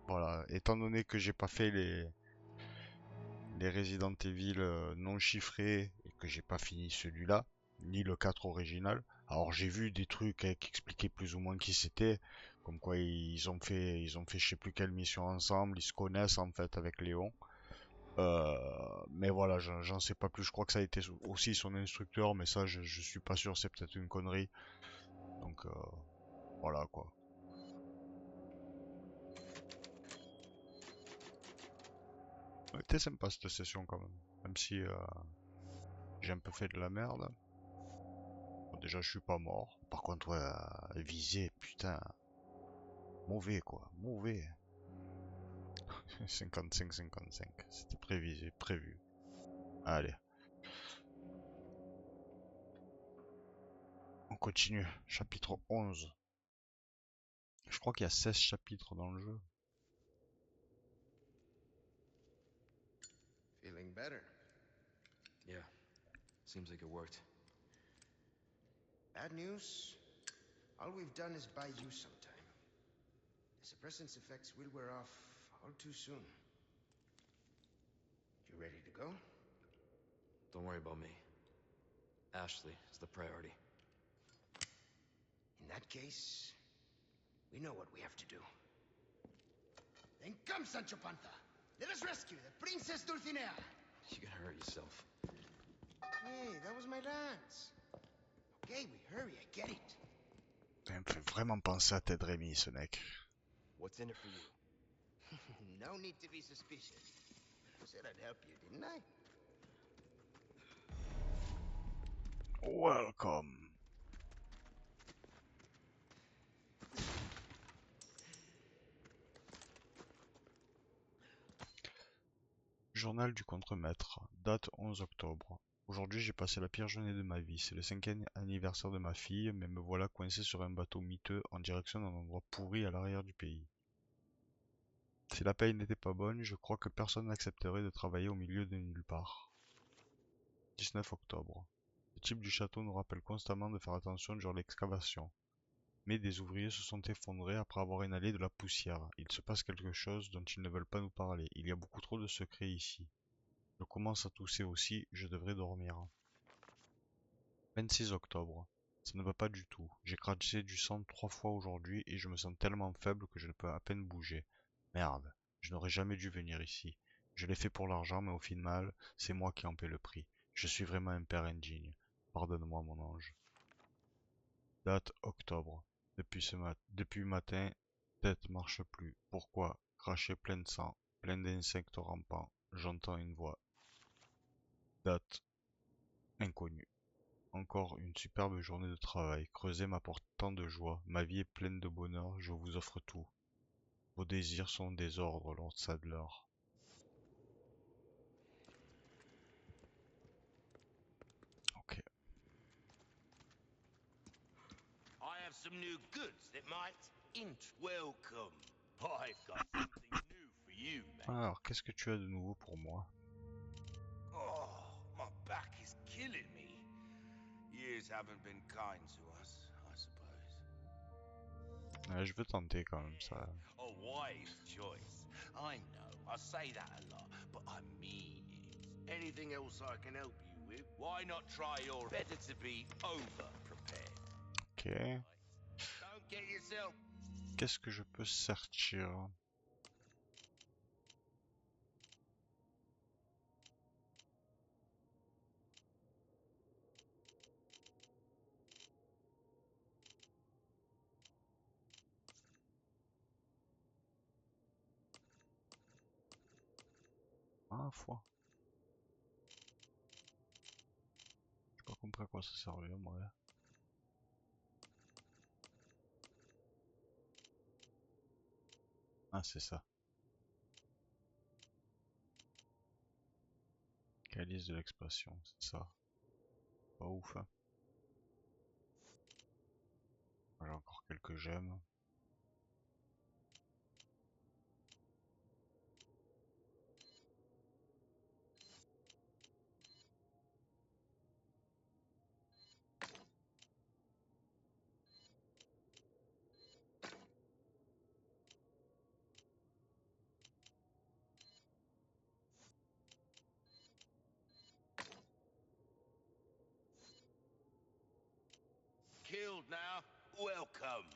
Voilà, étant donné que j'ai pas fait les Resident Evil non chiffrés et que j'ai pas fini celui-là, ni le 4 original. Alors j'ai vu des trucs qui expliquaient plus ou moins qui c'était, comme quoi ils ont fait je sais plus quelle mission ensemble, ils se connaissent en fait avec Léon. Mais voilà, j'en sais pas plus. Je crois que ça a été aussi son instructeur, mais ça je suis pas sûr, c'est peut-être une connerie. Donc voilà quoi. Elle était sympa cette session quand même, même si j'ai un peu fait de la merde. Bon, déjà, je suis pas mort. Par contre, ouais, viser, putain, mauvais quoi, mauvais. 55-55, c'était prévisé, prévu. Allez, on continue. Chapitre 11. Je crois qu'il y a 16 chapitres dans le jeu. Feeling better. Yeah. Seems like it worked. Bad news. All we've done is buy you some time. The suppressant's effects will wear off all too soon. You ready to go? Don't worry about me. Ashley is the priority. In that case, we know what we have to do. Then come, Sancho Panza. Let us rescue the Princess Dulcinea. You're gonna hurt yourself. Hey, that was my lance. Okay, we hurry, I get it. Ça me fait vraiment penser à Ted Remy, ce mec. What's in it for you? No need to be suspicious. I said I'd help you, didn't I? Welcome. Journal du contremaître, date 11 octobre. Aujourd'hui j'ai passé la pire journée de ma vie, c'est le 5e anniversaire de ma fille, mais me voilà coincé sur un bateau miteux en direction d'un endroit pourri à l'arrière du pays. Si la paye n'était pas bonne, je crois que personne n'accepterait de travailler au milieu de nulle part. 19 octobre. Le type du château nous rappelle constamment de faire attention durant l'excavation. Mais des ouvriers se sont effondrés après avoir inhalé de la poussière. Il se passe quelque chose dont ils ne veulent pas nous parler. Il y a beaucoup trop de secrets ici. Je commence à tousser aussi, je devrais dormir. 26 octobre. Ça ne va pas du tout. J'ai craché du sang 3 fois aujourd'hui et je me sens tellement faible que je ne peux à peine bouger. Merde, je n'aurais jamais dû venir ici. Je l'ai fait pour l'argent, mais au final, c'est moi qui en paie le prix. Je suis vraiment un père indigne. Pardonne-moi, mon ange. Date octobre. Depuis matin, tête marche plus. Pourquoi? Craché plein de sang, plein d'insectes rampants. J'entends une voix. Date inconnue. Encore une superbe journée de travail. Creuser m'apporte tant de joie. Ma vie est pleine de bonheur. Je vous offre tout. Vos désirs sont des ordres, Lord Sadler. Ok. I have some new goods that might welcome. I've got something new for you, mate. Alors, qu'est-ce que tu as de nouveau pour moi? Oh, my back is killing me. Years haven't been kind to us, I suppose. Je veux tenter quand même ça. A wise choice. I know, I say that a lot, but I mean it. Anything else I can help you with? Why not try your better to be over prepared? Ok. Don't get yourself. Qu'est-ce que je peux sortir? Ah, foi. J'ai pas compris à quoi ça servait, moi. Ah, c'est ça. Calice de l'expression, c'est ça. Pas ouf, hein. J'ai encore quelques gemmes. Killed now. Welcome.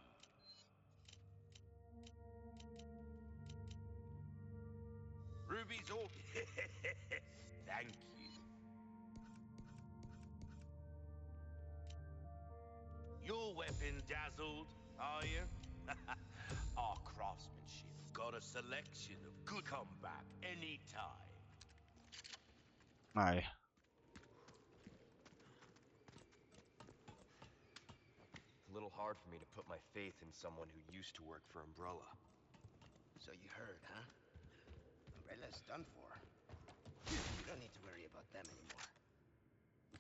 Ruby's all. Thank you. Your weapon dazzled, are you? Our craftsmanship got a selection of good comeback anytime. Allez. It's a little hard for me to put my faith in someone who used to work for Umbrella. So you heard, huh? Umbrella's done for. You don't need to worry about them anymore.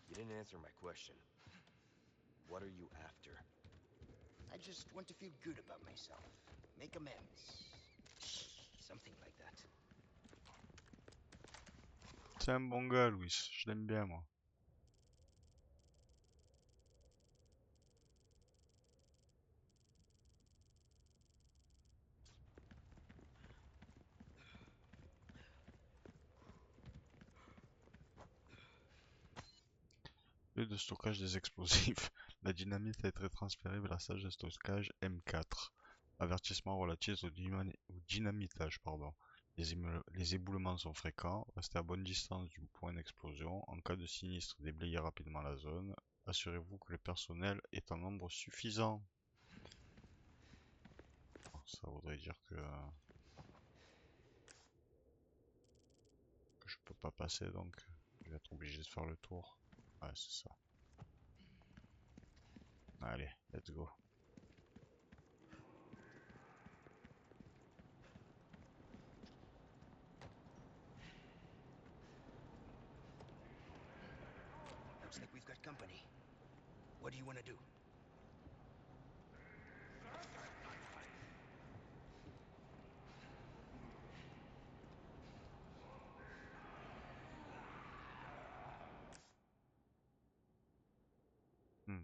You didn't answer my question. What are you after? I just want to feel good about myself. Make amends. Something like that. C'est un bon gars, Louis. Je l'aime bien, moi. Lieu de stockage des explosifs. La dynamite a été transférée vers la salle de stockage M4. Avertissement relatif au dynamitage, pardon. Les éboulements sont fréquents. Restez à bonne distance du point d'explosion. En cas de sinistre, déblayez rapidement la zone. Assurez-vous que le personnel est en nombre suffisant. Ça voudrait dire que je peux pas passer, donc je vais être obligé de faire le tour. Ouais, c'est ça. Allez, let's go. Looks like we've got company. What do you want to do? Hmm.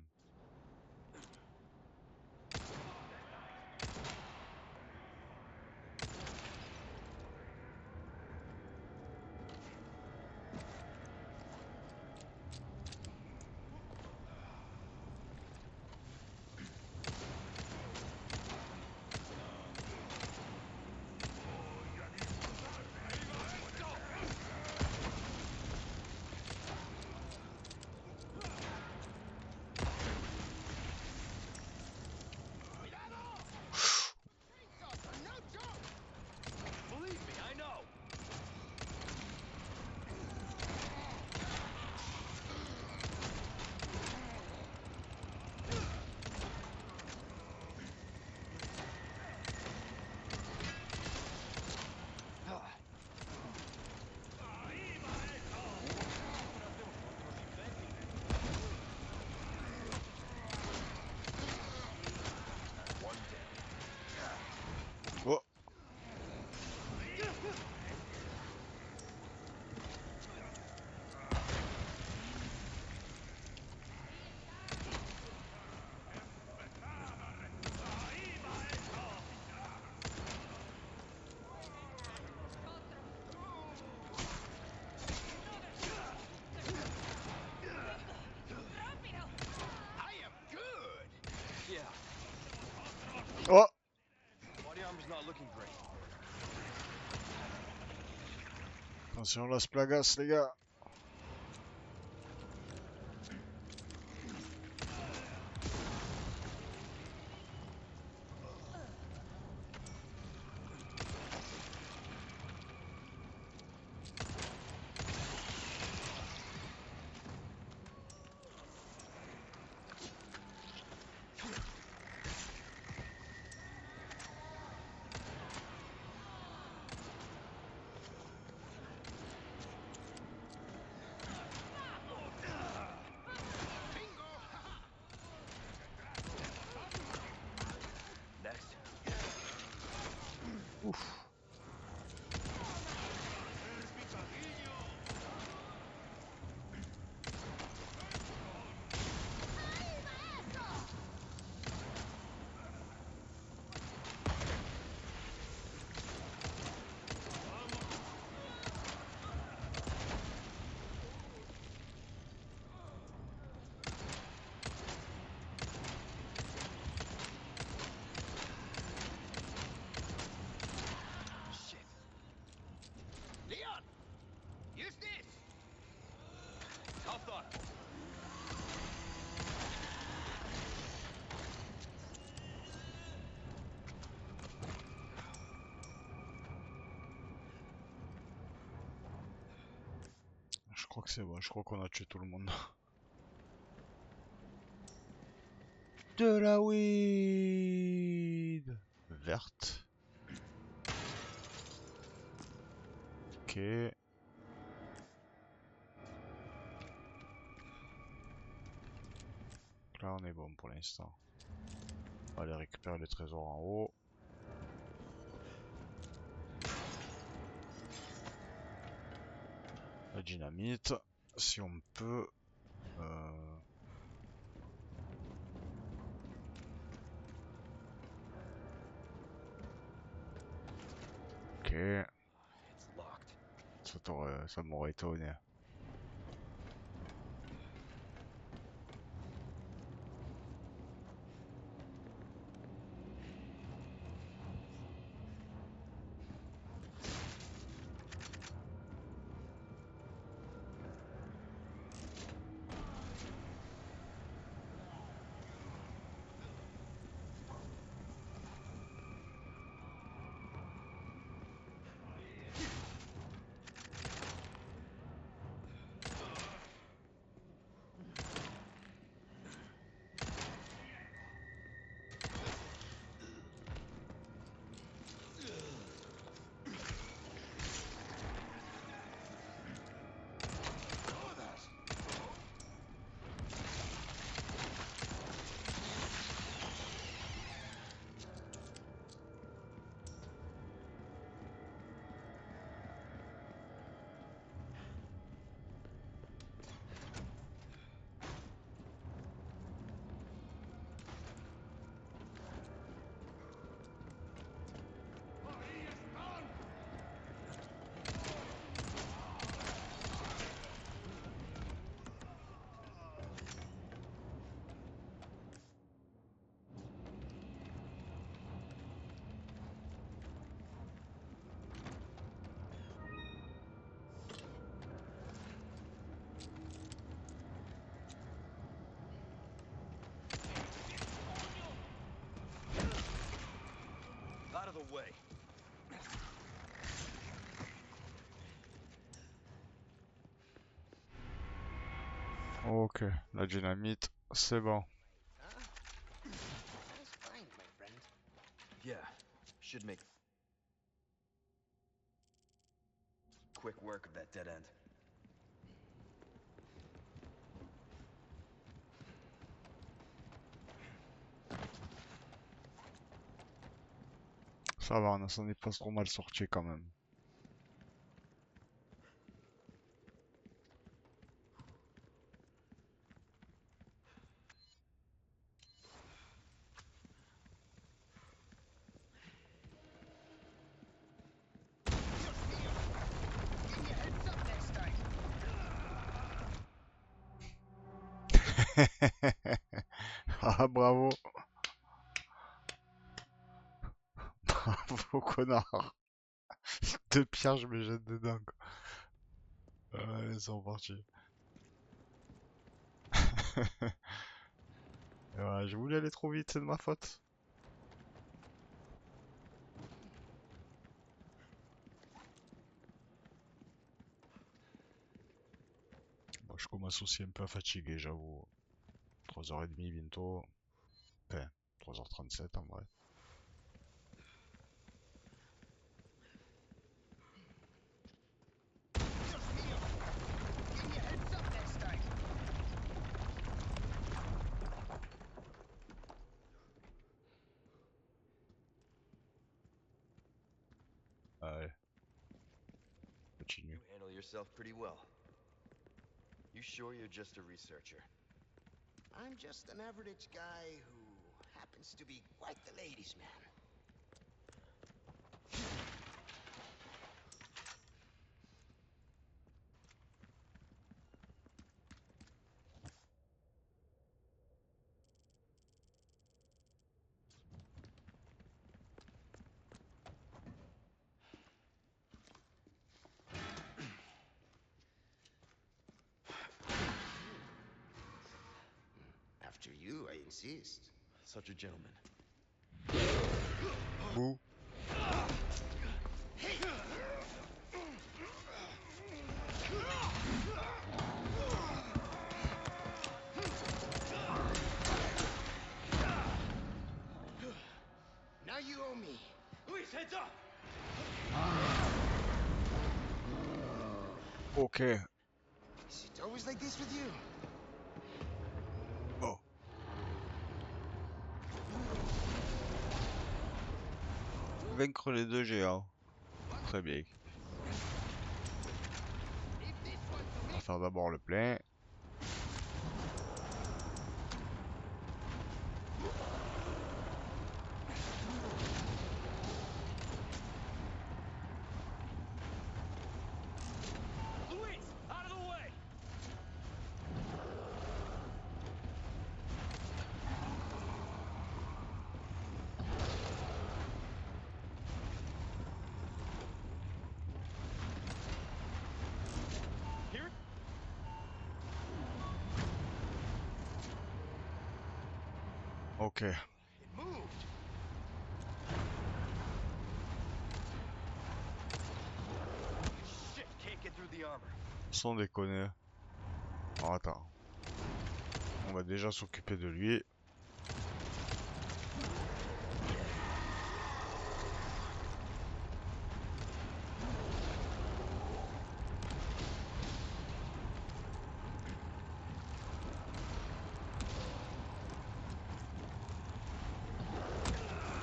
Attention Las Plagas les gars. Next. Ouf. Shit. Leon! Use this! Tough thought. Je crois que c'est bon, je crois qu'on a tué tout le monde. De la weed verte. Ok. Là on est bon pour l'instant. On va aller récupérer les trésors en haut. La dynamite, si on peut. Ok, It's locked. ça m'aurait étonné. Out of the way. Ok, la dynamite, c'est bon. Huh? Nice find, my friend. Yeah. Should make quick work of that dead end. Ça va, on s'en est pas trop mal sorti quand même. Give me a heads up next time. Ah, bravo. Bravo, connard. Deux pierres, je me jette dedans, quoi. Ils sont partis. Ouais, je voulais aller trop vite, c'est de ma faute. Bon, je commence aussi un peu à fatiguer, j'avoue. 3h30 bientôt. Enfin, 3h37 en vrai. Dios mío! Give me a heads up next time. Allez, continue. You handle yourself pretty well. You sure you're just a researcher? I'm just an average guy who happens to be quite the ladies' man. After you, I insist. Such a gentleman. Bouh. Now you owe me. Luis, heads up! Ok. Is it always like this with you? Bon. Vaincre les deux géants. Très bien. Leave this one to On me. va faire d'abord le plein. Luis, out of the way! Here. Ok. It moved. Shit, can't get through the armor. Sans déconner. Oh, attends. On va déjà s'occuper de lui.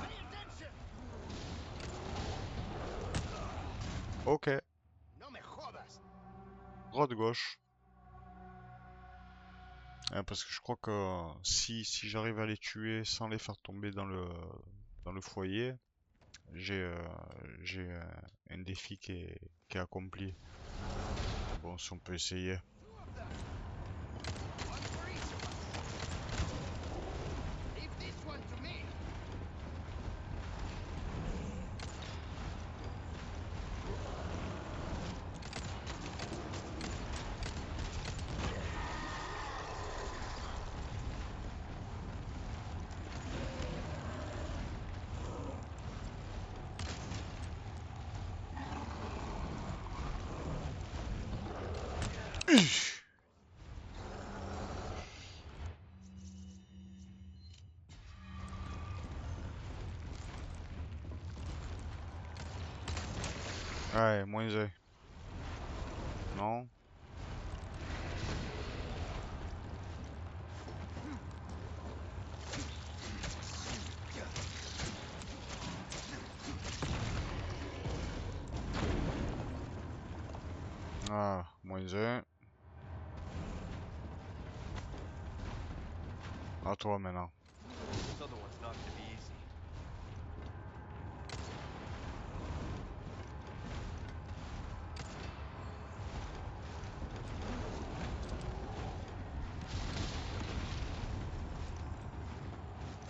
Pay attention. Ok. No me jodas. Droite gauche. Parce que je crois que si j'arrive à les tuer sans les faire tomber dans le foyer, j'ai un défi qui est accompli. Bon, si on peut essayer. Two of them. One for each of us. Leave this one to me. Ouais, moins un. Non? Ah, moins un. À toi maintenant. This other one's not gonna be easy.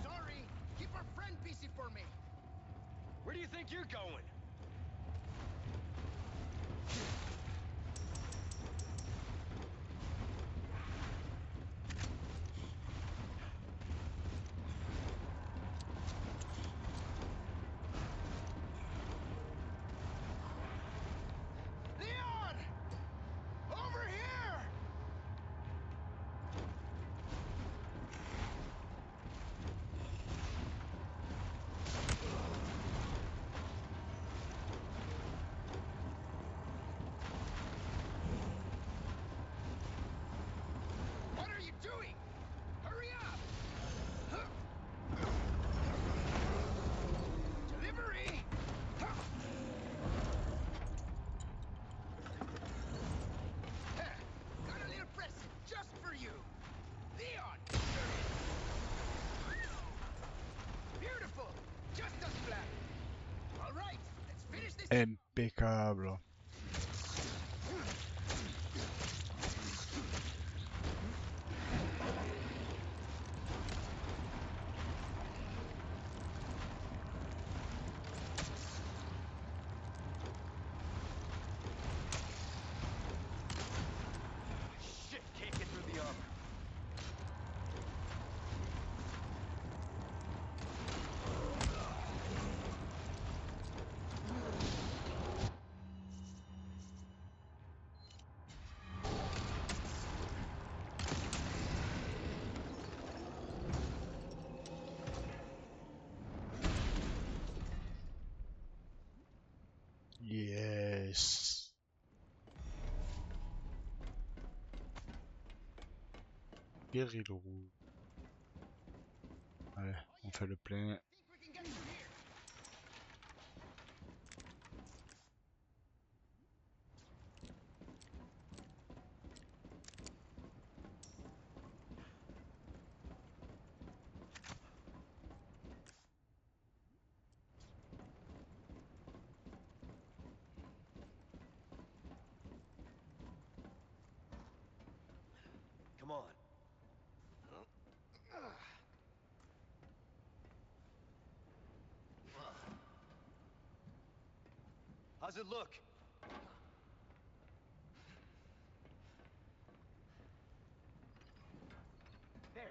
Sorry. Keep our friend busy for me. Where do you think you're going? Impeccable. Shit, can't get through the armor. Yes. Péril rouge. Allez, on fait le plein. Think we can get through here? Come on. How's it look? There.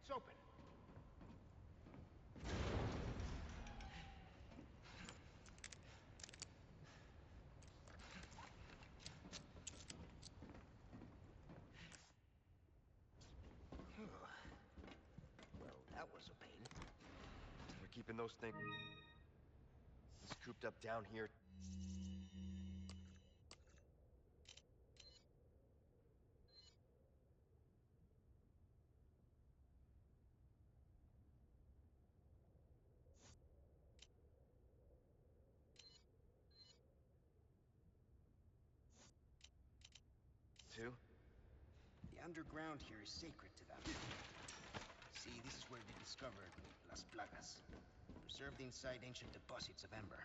It's open. Well, that was a pain. We're keeping those things cooped up down here. Too? The underground here is sacred to them. See, this is where they discovered Las Plagas. Preserved inside ancient deposits of Ember.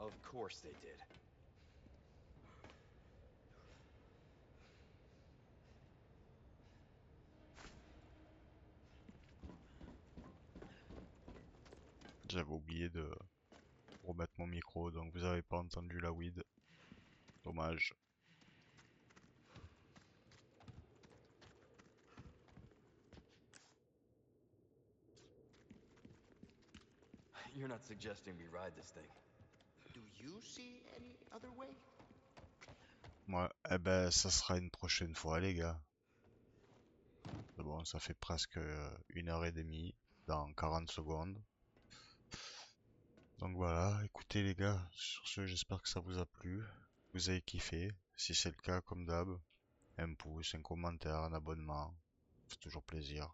Of course they did. J'avais oublié de remettre mon micro, donc vous avez pas entendu la weed. Dommage. You're not suggesting we ride this thing. Do you see any other way? Ouais, eh ben ça sera une prochaine fois les gars. C'est bon, ça fait presque 1 h 30 dans 40 secondes. Donc voilà, écoutez les gars, sur ce j'espère que ça vous a plu, vous avez kiffé. Si c'est le cas, comme d'hab, un pouce, un commentaire, un abonnement, c'est toujours plaisir.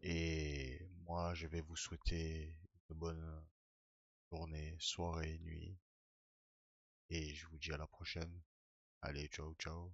Et moi je vais vous souhaiter de bonnes journées, soirées, nuits. Et je vous dis à la prochaine. Allez, ciao ciao.